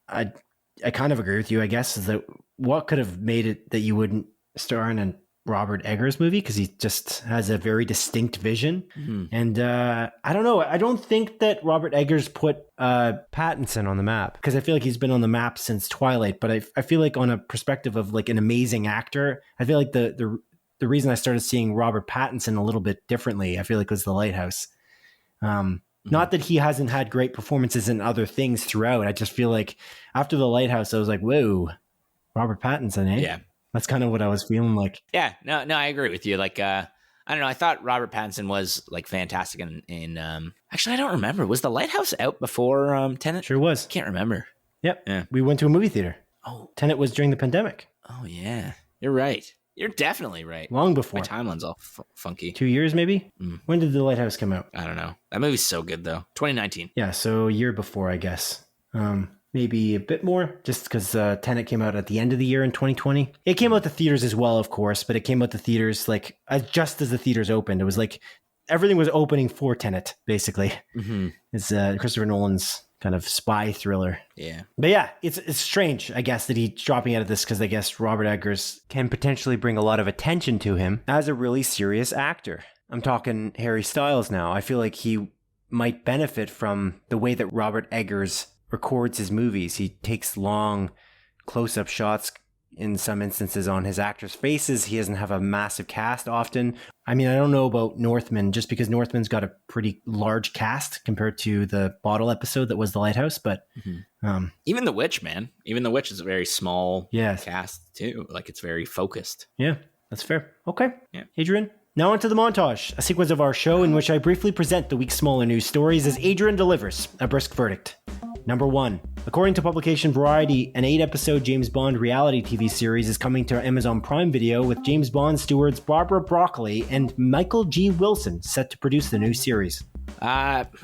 I kind of agree with you, I guess, is that what could have made it that you wouldn't star in a Robert Eggers movie, because he just has a very distinct vision. And I don't know. I don't think that Robert Eggers put Pattinson on the map, because I feel like he's been on the map since Twilight. But I feel like on a perspective of like an amazing actor, I feel like the reason I started seeing Robert Pattinson a little bit differently, I feel like, was The Lighthouse. Not that he hasn't had great performances in other things throughout. I just feel like after The Lighthouse, I was like, whoa, Robert Pattinson, eh? Yeah. That's kind of what I was feeling like. Yeah, no, I agree with you. Like, I don't know. I thought Robert Pattinson was like fantastic in actually, I don't remember. Was The Lighthouse out before Tenet? Sure was. Can't remember. Yep. Yeah. We went to a movie theater. Oh. Tenet was during the pandemic. Oh, yeah. You're right. You're definitely right. Long before. My timeline's all funky. 2 years, maybe? When did The Lighthouse come out? I don't know. That movie's so good, though. 2019. Yeah, so a year before, I guess. Maybe a bit more, just because Tenet came out at the end of the year in 2020. It came out to theaters as well, of course, but it came out to theaters like just as the theaters opened. It was like everything was opening for Tenet, basically. It's Christopher Nolan's kind of spy thriller. Yeah. But yeah, it's strange, I guess, that he's dropping out of this, because I guess Robert Eggers can potentially bring a lot of attention to him as a really serious actor. I'm talking Harry Styles now. I feel like he might benefit from the way that Robert Eggers records his movies. He takes long close-up shots in some instances on his actors' faces. He doesn't have a massive cast often. I mean, I don't know about Northman, just because Northman's got a pretty large cast compared to the Bottle episode that was The Lighthouse, but even The Witch, man. Even The Witch is a very small Yes. cast too. Like, it's very focused. Yeah, that's fair. Okay. Yeah. Adrian? Now onto the montage, a sequence of our show in which I briefly present the week's smaller news stories as Adrian delivers a brisk verdict. Number 1. According to publication Variety, an 8-episode James Bond reality TV series is coming to Amazon Prime Video, with James Bond stewards Barbara Broccoli and Michael G. Wilson set to produce the new series.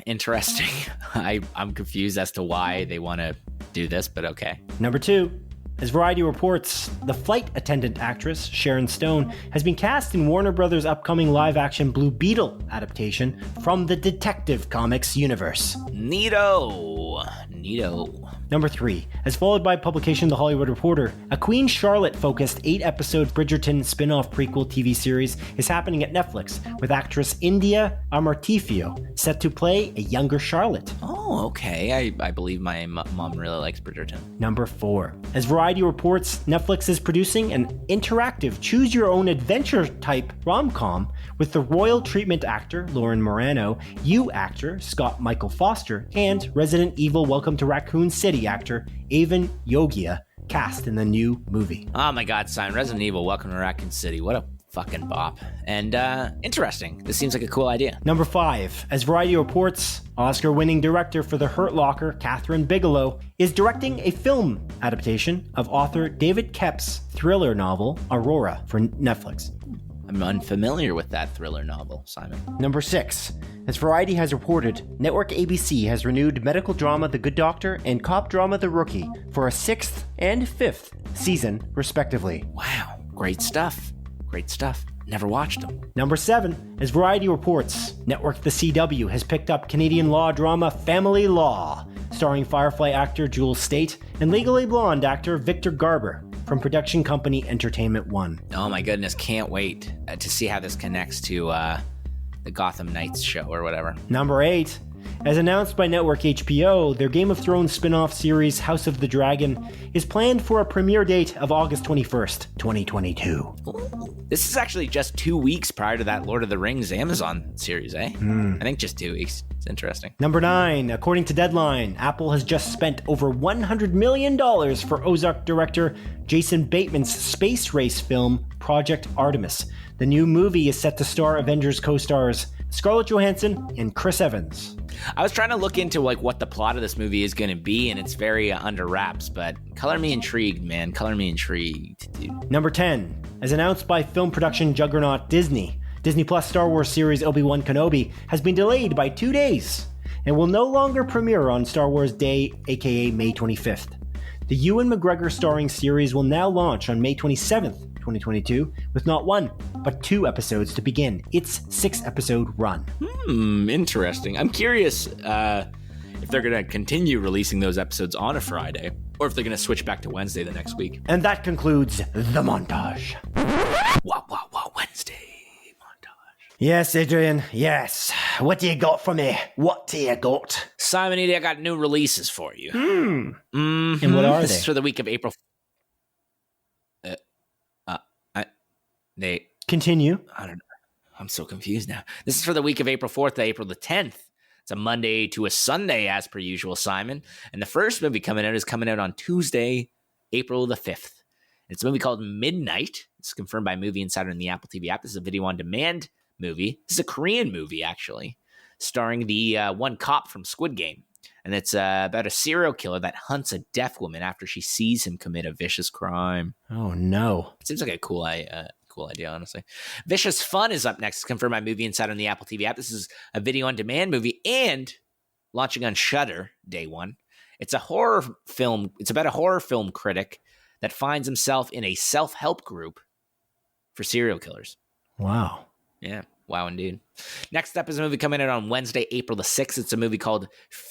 Interesting. I'm confused as to why they want to do this, but okay. Number 2. As Variety reports, the flight attendant actress Sharon Stone has been cast in Warner Brothers' upcoming live-action Blue Beetle adaptation from the Detective Comics universe. Neato. Number 3. As followed by publication The Hollywood Reporter, a Queen Charlotte-focused 8-episode Bridgerton spin-off prequel TV series is happening at Netflix, with actress India Amartifio set to play a younger Charlotte. Oh, okay. I believe my mom really likes Bridgerton. Number 4. As Variety reports, Netflix is producing an interactive choose-your-own-adventure-type rom-com with the royal treatment actor Lauren Morano, You actor Scott Michael Foster, and Resident Evil Welcome to Raccoon City actor Avon Yogia cast in the new movie. Oh my God, Simon. Resident Evil Welcome to Raccoon City. What a fucking bop. And interesting. This seems like a cool idea. Number 5. As Variety reports, Oscar-winning director for The Hurt Locker, Catherine Bigelow, is directing a film adaptation of author David Koepp's thriller novel, Aurora, for Netflix. I'm unfamiliar with that thriller novel, Simon. Number 6. As Variety has reported, Network ABC has renewed medical drama The Good Doctor and cop drama The Rookie for a 6th and 5th season, respectively. Wow. Great stuff. Never watched them. Number 7. As Variety reports, Network The CW has picked up Canadian law drama Family Law, starring Firefly actor Jules State and Legally Blonde actor Victor Garber, from production company Entertainment One. Oh my goodness, can't wait to see how this connects to the Gotham Knights show or whatever. Number 8. As announced by network HBO, their Game of Thrones spin-off series House of the Dragon is planned for a premiere date of August 21st, 2022. This is actually just 2 weeks prior to that Lord of the Rings Amazon series, eh? I think just 2 weeks. It's interesting. Number 9, according to Deadline, Apple has just spent over $100 million for Ozark director Jason Bateman's space race film, Project Artemis. The new movie is set to star Avengers co-stars Scarlett Johansson and Chris Evans. I was trying to look into what the plot of this movie is going to be, and it's very under wraps, but color me intrigued, man. Color me intrigued, dude. Number 10, as announced by film production juggernaut Disney Plus Star Wars series Obi-Wan Kenobi has been delayed by 2 days and will no longer premiere on Star Wars Day, aka May 25th. The Ewan McGregor starring series will now launch on May 27th, 2022, with not 1, but 2 episodes to begin its 6-episode run. Interesting. I'm curious if they're going to continue releasing those episodes on a Friday, or if they're going to switch back to Wednesday the next week. And that concludes the montage. Wow, Wednesday montage. Yes, Adrian, yes. What do you got for me? What do you got? Simon Edie, I got new releases for you. And what are This they? is for the week of April. They Continue. I don't know. I'm so confused now. This is for the week of April 4th to April the 10th. It's a Monday to a Sunday, as per usual, Simon. And the first movie coming out on Tuesday, April the 5th. It's a movie called Midnight. It's confirmed by Movie Insider in the Apple TV app. This is a video-on-demand movie. This is a Korean movie, actually, starring the one cop from Squid Game. And it's about a serial killer that hunts a deaf woman after she sees him commit a vicious crime. Oh, no. It seems like a cool idea, honestly. Vicious Fun is up next, confirmed by Movie Insider on the Apple TV app. This is a video-on-demand movie and launching on Shudder day 1. It's a horror film. It's about a horror film critic that finds himself in a self-help group for serial killers. Wow. Yeah. Wow, indeed. Next up is a movie coming out on Wednesday, April the 6th. It's a movie called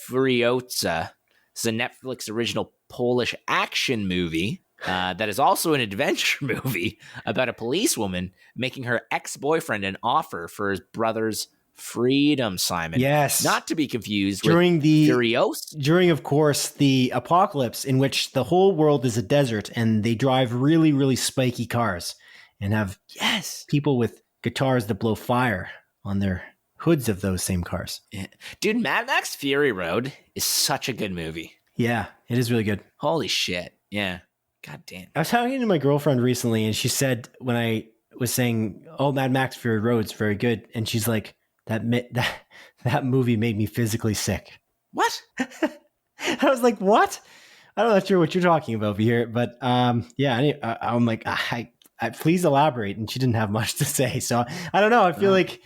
Furiosa. It's a Netflix original Polish action movie that is also an adventure movie about a policewoman making her ex-boyfriend an offer for his brother's freedom, Simon. Yes. Not to be confused During with the Furiosa. During, of course, the apocalypse in which the whole world is a desert and they drive really, really spiky cars and have people with guitars that blow fire on their hoods of those same cars. Yeah. Dude, Mad Max Fury Road is such a good movie. Yeah, it is really good. Holy shit. Yeah. God damn. I was talking to my girlfriend recently and she said when I was saying, oh, Mad Max Fury Road's very good. And she's like, that movie made me physically sick. What? I was like, what? I'm not sure what you're talking about here, but yeah, I'm like, I please elaborate. And she didn't have much to say. So I don't know. I feel like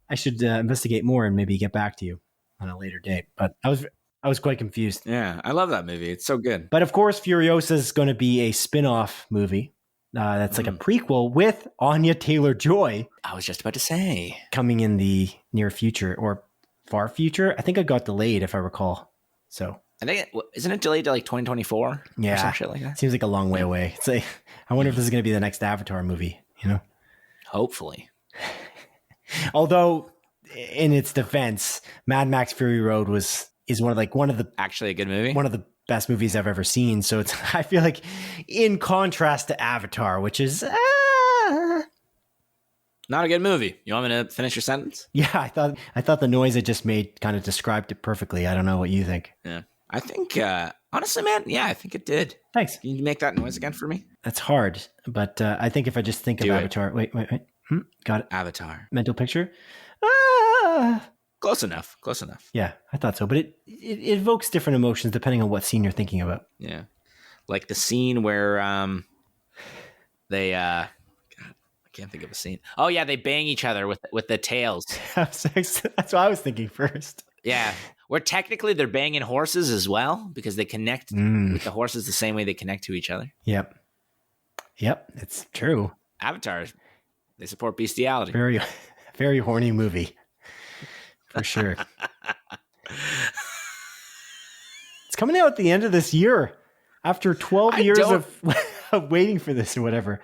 I should investigate more and maybe get back to you on a later date. But I was quite confused. Yeah, I love that movie. It's so good. But of course, Furiosa is going to be a spin-off movie. That's like a prequel with Anya Taylor-Joy. I was just about to say. Coming in the near future or far future. I think it got delayed, if I recall. So I think isn't it delayed to like 2024? Yeah, or some shit like that. Seems like a long way away. It's like I wonder if this is going to be the next Avatar movie. You know, hopefully. Although, in its defense, Mad Max Fury Road is one of the actually a good movie, one of the best movies I've ever seen. So it's I feel like in contrast to Avatar, which is not a good movie. You want me to finish your sentence? Yeah, I thought the noise I just made kind of described it perfectly. I don't know what you think. Yeah. I think, honestly, man, yeah, I think it did. Thanks. Can you make that noise again for me? That's hard, but I think if I just think of Avatar. Wait. Got it. Avatar. Mental picture. Close enough. Yeah, I thought so, but it evokes different emotions depending on what scene you're thinking about. Yeah. Like the scene where they... God, I can't think of a scene. Oh, yeah, they bang each other with the tails. That's what I was thinking first. Yeah. Where technically they're banging horses as well because they connect with the horses the same way they connect to each other. Yep, it's true. Avatar, they support bestiality. Very, very horny movie, for sure. It's coming out at the end of this year after 12 years of waiting for this or whatever.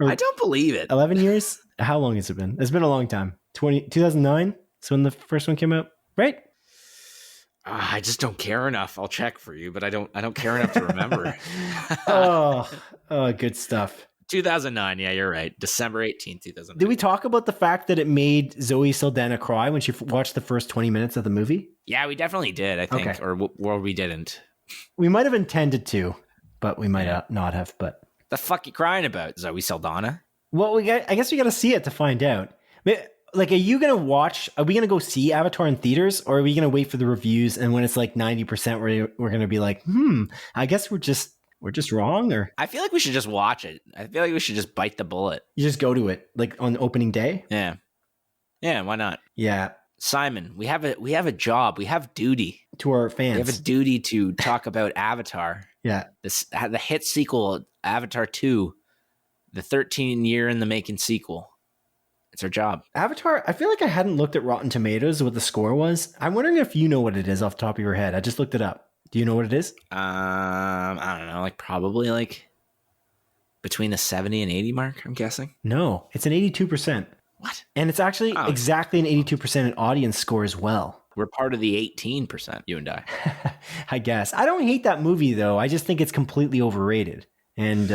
I don't believe it. 11 years? How long has it been? It's been a long time. 2009 is when the first one came out, right? I just don't care enough. I'll check for you, but I don't care enough to remember. oh, good stuff. 2009. Yeah, you're right. December 18th, 2009. Did we talk about the fact that it made Zoe Saldana cry when she watched the first 20 minutes of the movie? Yeah, we definitely did, I think. Okay. Or we didn't. We might have intended to, but we might not have. But the fuck you crying about, Zoe Saldana? Well, I guess we got to see it to find out. Like, are we going to go see Avatar in theaters, or are we going to wait for the reviews? And when it's like 90%, we're going to be like, I guess we're just wrong. Or I feel like we should just watch it. I feel like we should just bite the bullet. You just go to it like on opening day. Yeah. Why not? Yeah. Simon, we have a job. We have duty to our fans. We have a duty to talk about Avatar. Yeah. The hit sequel, Avatar 2, the 13-year in the making sequel. It's our job. Avatar, I feel like I hadn't looked at Rotten Tomatoes, what the score was. I'm wondering if you know what it is off the top of your head. I just looked it up. Do you know what it is? I don't know, like probably like between the 70 and 80 mark, I'm guessing. No, it's an 82%. What? And it's actually exactly an 82% in audience score as well. We're part of the 18%, you and I. I guess. I don't hate that movie, though. I just think it's completely overrated. And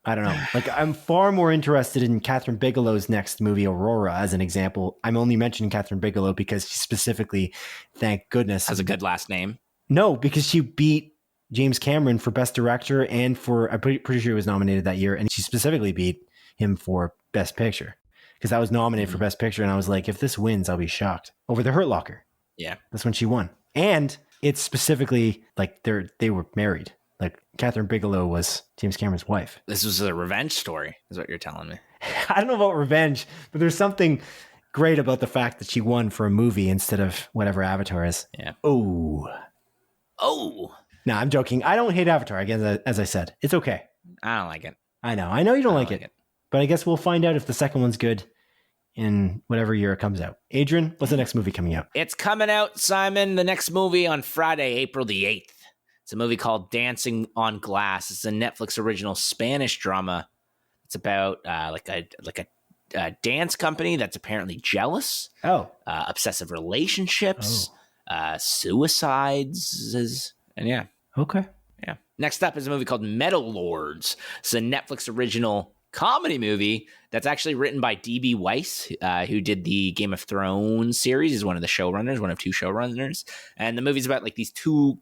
I don't know. Like, I'm far more interested in Catherine Bigelow's next movie, Aurora, as an example. I'm only mentioning Catherine Bigelow because she specifically, thank goodness, has a good last name. No, because she beat James Cameron for Best Director and I'm pretty sure he was nominated that year. And she specifically beat him for Best Picture because I was nominated for Best Picture. And I was like, if this wins, I'll be shocked. Over The Hurt Locker. Yeah. That's when she won. And it's specifically like they were married. Like Catherine Bigelow was James Cameron's wife. This was a revenge story, is what you're telling me. I don't know about revenge, but there's something great about the fact that she won for a movie instead of whatever Avatar is. Yeah. Oh. No, I'm joking. I don't hate Avatar, again, as I said. It's okay. I don't like it. I know you don't like it. But I guess we'll find out if the second one's good in whatever year it comes out. Adrian, what's the next movie coming out? It's coming out, Simon, the next movie on Friday, April the 8th. It's a movie called Dancing on Glass. It's a Netflix original Spanish drama. It's about like a dance company that's apparently jealous. Obsessive relationships. Suicides. And yeah. Okay. Yeah. Next up is a movie called Metal Lords. It's a Netflix original comedy movie that's actually written by D.B. Weiss, who did the Game of Thrones series. He's one of the showrunners, one of two showrunners. And the movie's about like these two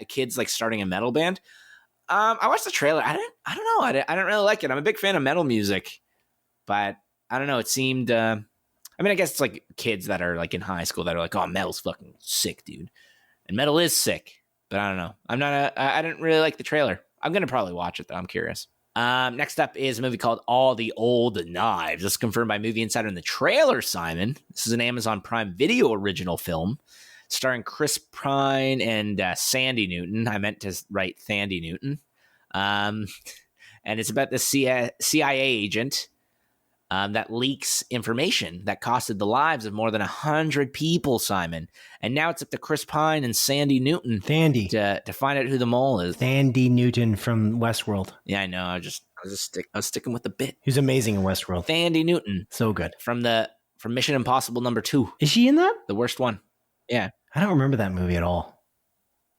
kids like starting a metal band. I watched the trailer. I don't know. I didn't really like it. I'm a big fan of metal music, but I don't know. It seemed, I guess it's like kids that are like in high school that are like, oh, metal's fucking sick, dude. And metal is sick, but I don't know. I didn't really like the trailer. I'm going to probably watch it though. I'm curious. Next up is a movie called All the Old Knives. This is confirmed by Movie Insider in the trailer, Simon. This is an Amazon Prime Video original film starring Chris Pine and Sandy Newton. I meant to write Thandie Newton. And it's about the CIA agent that leaks information that costed the lives of more than 100 people, Simon. And now it's up to Chris Pine and Sandy Newton to find out who the mole is. Thandie Newton from Westworld. Yeah, I know. I was sticking with the bit. Who's amazing in Westworld. Thandie Newton. So good. From Mission Impossible #2. Is she in that? The worst one. Yeah. I don't remember that movie at all.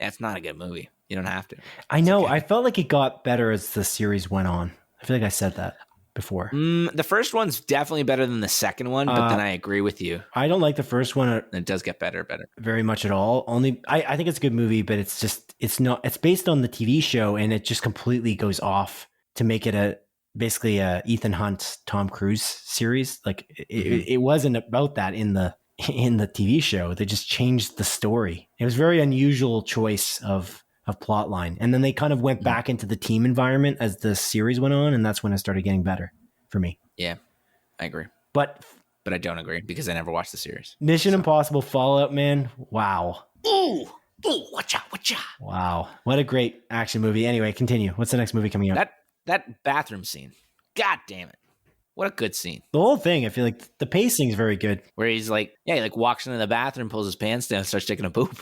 Yeah, it's not a good movie. You don't have to. I know. Okay. I felt like it got better as the series went on. I feel like I said that before. The first one's definitely better than the second one, but then I agree with you. I don't like the first one. It does get better. Very much at all. Only I think it's a good movie, but it's based on the TV show, and it just completely goes off to make it basically a Ethan Hunt, Tom Cruise series. Like it wasn't about that in the TV show. They just changed the story. It was a very unusual choice of plot line. And then they kind of went back into the team environment as the series went on, and that's when it started getting better for me. Yeah, I agree. But I don't agree because I never watched the series. Mission Impossible Fallout, man. Wow. Ooh, watch out. Wow. What a great action movie. Anyway, continue. What's the next movie coming out? That bathroom scene. God damn it. What a good scene. The whole thing, I feel like the pacing is very good. Where he's like, he walks into the bathroom, pulls his pants down, starts taking a poop.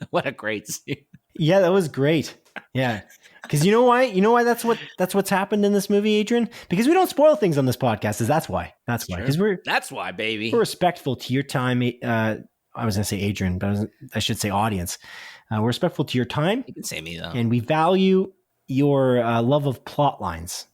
What a great scene. Yeah, that was great. Yeah. Because you know why? That's what's happened in this movie, Adrian? Because we don't spoil things on this podcast. That's why. That's why. Because that's why, baby. We're respectful to your time, I was going to say Adrian, but I should say audience. We're respectful to your time. You can say me, though. And we value your love of plot lines,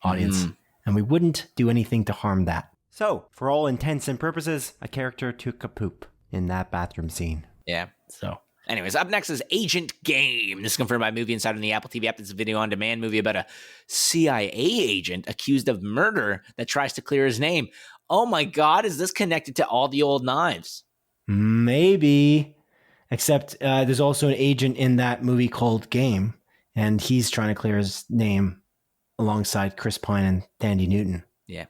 audience. And we wouldn't do anything to harm that. So, for all intents and purposes, a character took a poop in that bathroom scene. Yeah. So, anyways, up next is Agent Game. This is confirmed by Movie Insider in the Apple TV app. It's a video-on-demand movie about a CIA agent accused of murder that tries to clear his name. Oh my God, is this connected to All the Old Knives? Maybe. Except there's also an agent in that movie called Game, and he's trying to clear his name alongside Chris Pine and Thandie Newton. Yeah.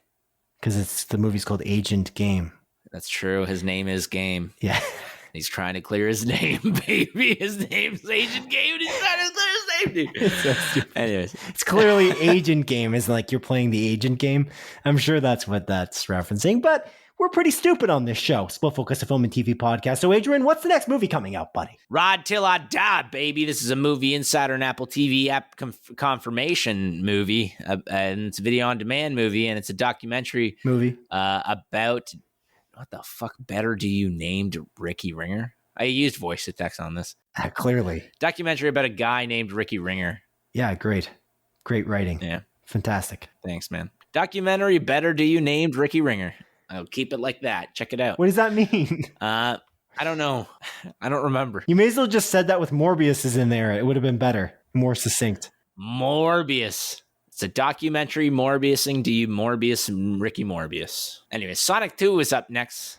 Because the movie's called Agent Game. That's true. His name is Game. Yeah. He's trying to clear his name, baby. His name's Agent Game, and he's trying to clear his name, dude. It's so stupid. Anyways. It's clearly Agent Game. Is like you're playing the agent game. I'm sure that's what that's referencing, but we're pretty stupid on this show. Split Focus, a film and TV podcast. So, Adrian, what's the next movie coming out, buddy? Ride Till I Die, baby. This is a Movie Insider and Apple TV app confirmation movie, and it's a video-on-demand movie, and it's a documentary Movie about what the fuck better do you named Ricky Ringer? I used voice to text on this. Clearly. Documentary about a guy named Ricky Ringer. Yeah, great. Great writing. Yeah. Fantastic. Thanks, man. Documentary Better Do You Named Ricky Ringer. I'll keep it like that. Check it out. What does that mean? I don't know. I don't remember. You may as well just said that with Morbius is in there. It would have been better. More succinct. Morbius. It's a documentary Morbiusing to you, Morbius and Ricky Morbius. Anyway, Sonic 2 is up next.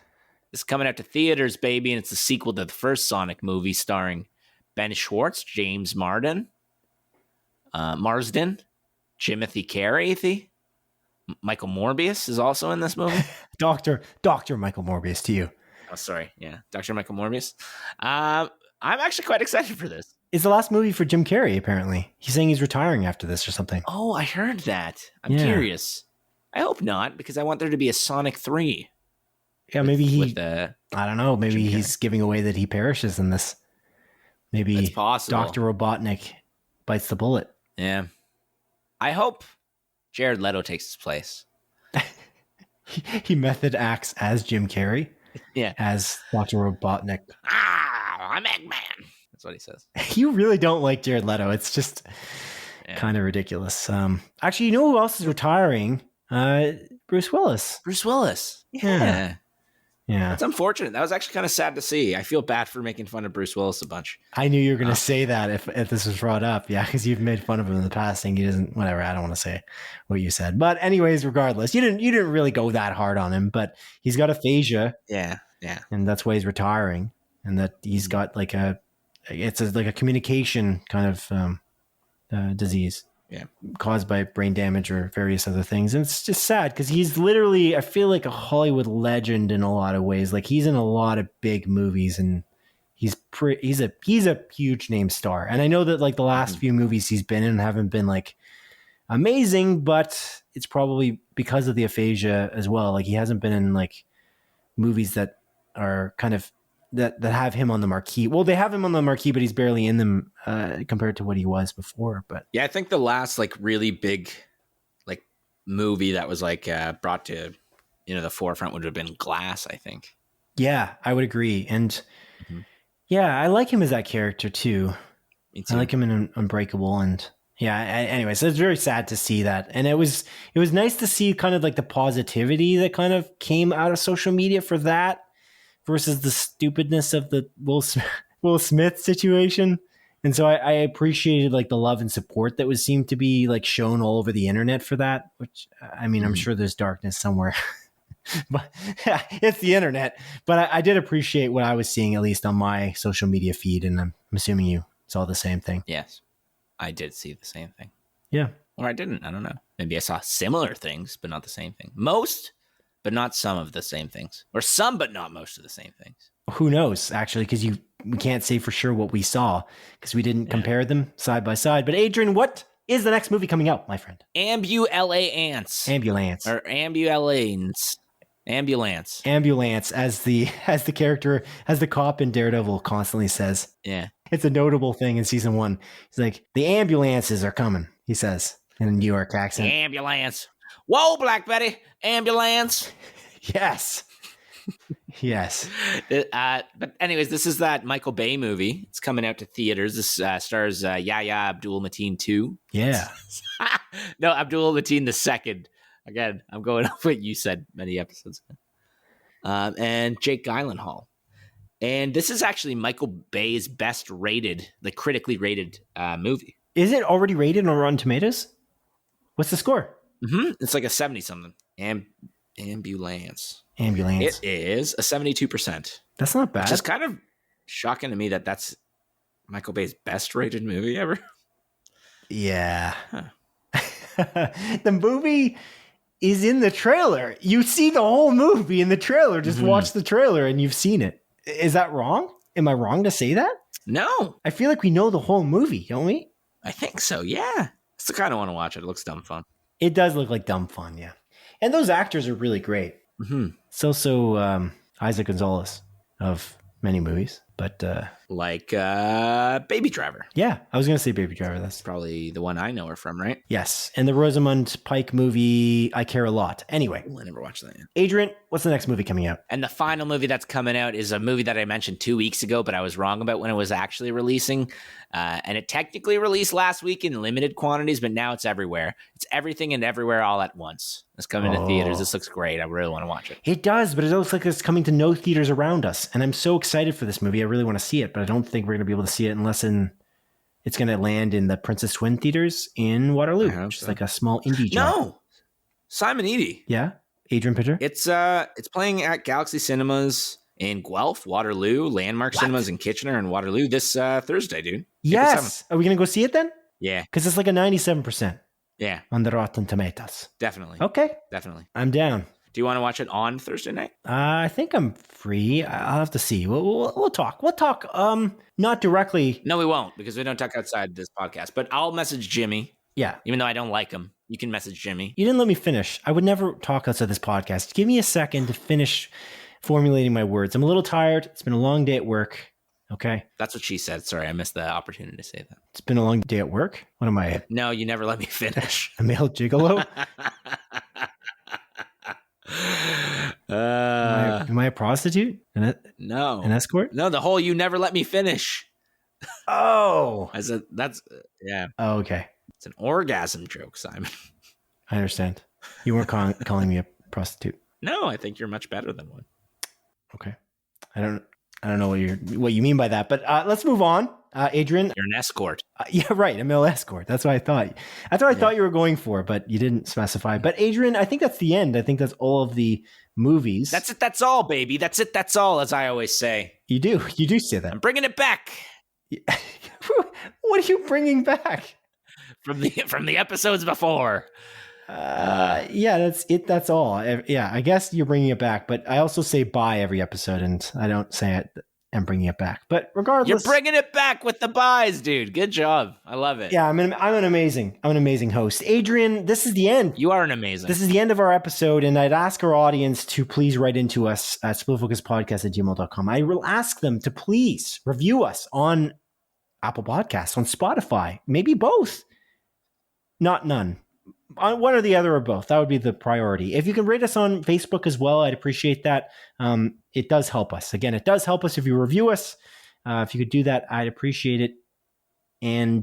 It's coming out to theaters, baby, and it's a sequel to the first Sonic movie starring Ben Schwartz, James Marsden, Timothy Carey, Michael Morbius is also in this movie. Dr. Michael Morbius to you. Oh, sorry. Yeah, Dr. Michael Morbius. I'm actually quite excited for this. It's the last movie for Jim Carrey, apparently. He's saying he's retiring after this or something. Oh, I heard that. I'm curious. I hope not, because I want there to be a Sonic 3. Yeah, maybe I don't know. Maybe he's giving away that he perishes in this. Maybe it's possible. Dr. Robotnik bites the bullet. Yeah. I hope Jared Leto takes his place. He method acts as Jim Carrey. Yeah. As Dr. Robotnik. I'm Eggman. That's what he says. You really don't like Jared Leto. It's just kind of ridiculous. Actually, you know who else is retiring? Bruce Willis. Bruce Willis. Yeah. Yeah. It's unfortunate. That was actually kind of sad to see. I feel bad for making fun of Bruce Willis a bunch. I knew you were going to say that if this was brought up. Yeah, because you've made fun of him in the past, saying he doesn't. Whatever. I don't want to say what you said, but anyways, regardless, you didn't really go that hard on him. But he's got aphasia. Yeah. And that's why he's retiring, and that he's got like a communication kind of disease. Yeah. Caused by brain damage or various other things. And it's just sad because he's literally, I feel like, a Hollywood legend in a lot of ways. Like, he's in a lot of big movies, and he's a huge name star. And I know that like the last few movies he's been in haven't been like amazing, but it's probably because of the aphasia as well. Like, he hasn't been in like movies that are kind of that have him on the marquee. Well, they have him on the marquee, but he's barely in them compared to what he was before. But yeah, I think the last like really big like movie that was like brought to the forefront would have been Glass, I think. Yeah, I would agree. And yeah, I like him as that character too. Me too. I like him in Unbreakable. And yeah, anyway, so it's very sad to see that. And it was nice to see kind of like the positivity that kind of came out of social media for that, versus the stupidness of the Will Smith situation. And so I appreciated like the love and support that was seemed to be like shown all over the internet for that, which I mean, I'm sure there's darkness somewhere, but yeah, it's the internet. But I did appreciate what I was seeing, at least on my social media feed. And I'm assuming you saw the same thing. Yes, I did see the same thing. Yeah. Or I didn't. I don't know. Maybe I saw similar things, but not the same thing. Most, but not some of the same things, or some, but not most of the same things. Who knows, actually, because we can't say for sure what we saw because we didn't compare them side by side. But Adrian, what is the next movie coming out, my friend? Ambulance. Or ambulance. Ambulance, as the character, as the cop in Daredevil constantly says. Yeah. It's a notable thing in season 1. He's like, the ambulances are coming, he says in a New York accent. Ambulance. Whoa, Black Betty. Ambulance. Yes. Yes. But anyways, this is that Michael Bay movie. It's coming out to theaters. This stars Yahya Abdul-Mateen 2. Yeah. No, Abdul-Mateen the second. Again, I'm going off what you said many episodes ago. And Jake Gyllenhaal. And this is actually Michael Bay's best rated, like critically rated movie. Is it already rated on Rotten Tomatoes? What's the score? Mm-hmm. It's like a 70-something. Ambulance. Ambulance. It is a 72%. That's not bad. Which is kind of shocking to me that that's Michael Bay's best rated movie ever. Yeah. Huh. The movie is in the trailer. You see the whole movie in the trailer. Just watch the trailer and you've seen it. Is that wrong? Am I wrong to say that? No. I feel like we know the whole movie, don't we? I think so, yeah. It's the kind of want to watch it. It looks dumb fun. It does look like dumb fun, yeah. And those actors are really great. Mm-hmm. It's also Isaac Gonzalez of many movies, but like Baby Driver. Yeah, I was going to say Baby Driver. That's probably the one I know her from, right? Yes, and the Rosamund Pike movie, I Care a Lot. Anyway. Ooh, I never watched that yet. Adrian, what's the next movie coming out? And the final movie that's coming out is a movie that I mentioned 2 weeks ago, but I was wrong about when it was actually releasing. And it technically released last week in limited quantities, but now it's everywhere. It's Everything and Everywhere All at Once. It's coming to theaters. This looks great. I really want to watch it. It does, but it looks like it's coming to no theaters around us. And I'm so excited for this movie. I really want to see it, but I don't think we're going to be able to see it unless it's going to land in the Princess Twin theaters in Waterloo, which is like a small indie joint. No, Simon Eady. Yeah, Adrian Pitter. It's playing at Galaxy Cinemas in Guelph, Waterloo, Landmark Cinemas in Kitchener and Waterloo this Thursday, dude. Yes. Are we going to go see it then? Yeah. Because it's like a 97%. Yeah. On the Rotten Tomatoes. Definitely. Okay. Definitely. I'm down. Do you want to watch it on Thursday night? I think I'm free. I'll have to see. We'll talk. We'll talk. Not directly. No, we won't, because we don't talk outside this podcast. But I'll message Jimmy. Yeah. Even though I don't like him, you can message Jimmy. You didn't let me finish. I would never talk outside this podcast. Give me a second to finish formulating my words. I'm a little tired. It's been a long day at work. Okay. That's what she said. Sorry, I missed the opportunity to say that. It's been a long day at work. What am I? No, you never let me finish. A male gigolo? Am I a prostitute? No. An escort? No, the whole you never let me finish. Oh. I said that's yeah. Oh, okay. It's an orgasm joke, Simon. I understand. You weren't calling me a prostitute. No, I think you're much better than one. Okay. I don't know what you mean by that, but let's move on. Adrian, you're an escort. Yeah, right. A male escort. That's what I thought. That's what I thought you were going for, but you didn't specify. But Adrian, I think that's the end. I think that's all of the movies. That's it. That's all, baby. That's it. That's all, as I always say. You do say that. I'm bringing it back. What are you bringing back from the episodes before? Yeah, that's it. That's all. Yeah, I guess you're bringing it back, but I also say bye every episode, and I don't say I'm bringing it back. But regardless, you're bringing it back with the buys, dude. Good job. I love it. Yeah, I'm an amazing host. Adrian, this is the end. You are an amazing. This is the end of our episode, and I'd ask our audience to please write into us at splitfocuspodcast@gmail.com. I will ask them to please review us on Apple Podcasts, on Spotify, maybe both, not none. On one or the other or both. That would be the priority. If you can rate us on Facebook as well, I'd appreciate that. It does help us. Again, it does help us if you review us. If you could do that, I'd appreciate it. And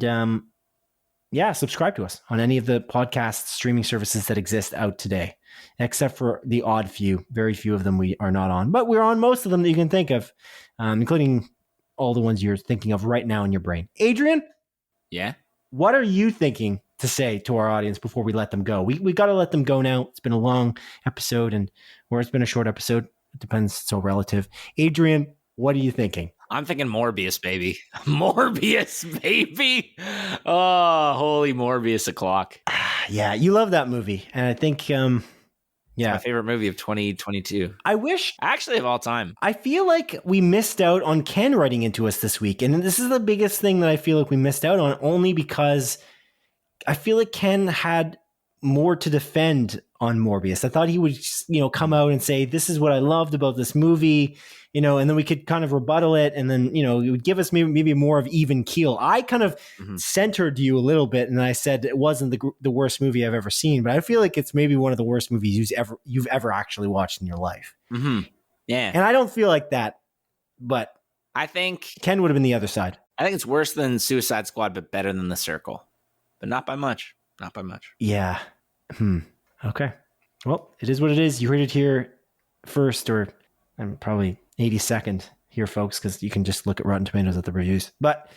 subscribe to us on any of the podcast streaming services that exist out today, except for the odd few. Very few of them we are not on, but we're on most of them that you can think of, including all the ones you're thinking of right now in your brain. Adrian? Yeah? What are you thinking to say to our audience before we let them go? We got to let them go now. It's been a long episode, or it's been a short episode. It depends. It's so relative. Adrian, what are you thinking? I'm thinking Morbius, baby. Morbius, baby. Oh, holy Morbius o'clock. Yeah, you love that movie. And I think, my favorite movie of 2022. Actually, of all time. I feel like we missed out on Ken writing into us this week. And this is the biggest thing that I feel like we missed out on, only because I feel like Ken had more to defend on Morbius. I thought he would, come out and say, this is what I loved about this movie, and then we could kind of rebuttal it. And then, it would give us maybe more of even keel. I kind of centered you a little bit. And I said it wasn't the worst movie I've ever seen, but I feel like it's maybe one of the worst movies you've ever actually watched in your life. Mm-hmm. Yeah. And I don't feel like that, but I think Ken would have been the other side. I think it's worse than Suicide Squad, but better than The Circle. But not by much. Not by much. Yeah. Okay. Well, it is what it is. You heard it here first, or probably 82nd here, folks, because you can just look at Rotten Tomatoes at the reviews. But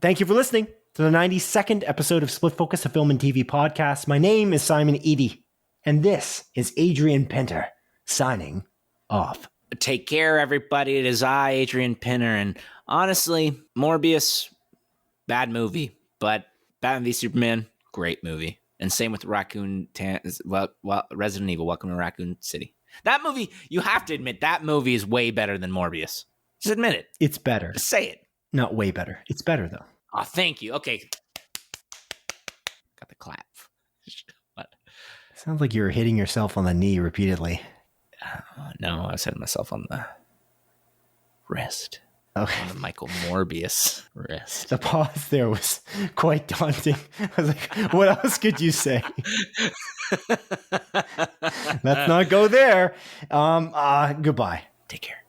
thank you for listening to the 92nd episode of Split Focus, a film and TV podcast. My name is Simon Eady, and this is Adrian Pinter signing off. Take care, everybody. It is I, Adrian Pinter, and honestly, Morbius, bad movie, but Batman v Superman, great movie. And same with Resident Evil, Welcome to Raccoon City. That movie, you have to admit, that movie is way better than Morbius. Just admit it. It's better. Just say it. Not way better. It's better, though. Oh, thank you. Okay. Got the clap. What? Sounds like you're hitting yourself on the knee repeatedly. No, I was hitting myself on the wrist. Okay. On the Michael Morbius wrist. The pause there was quite daunting. I was like, what else could you say? Let's not go there. Goodbye. Take care.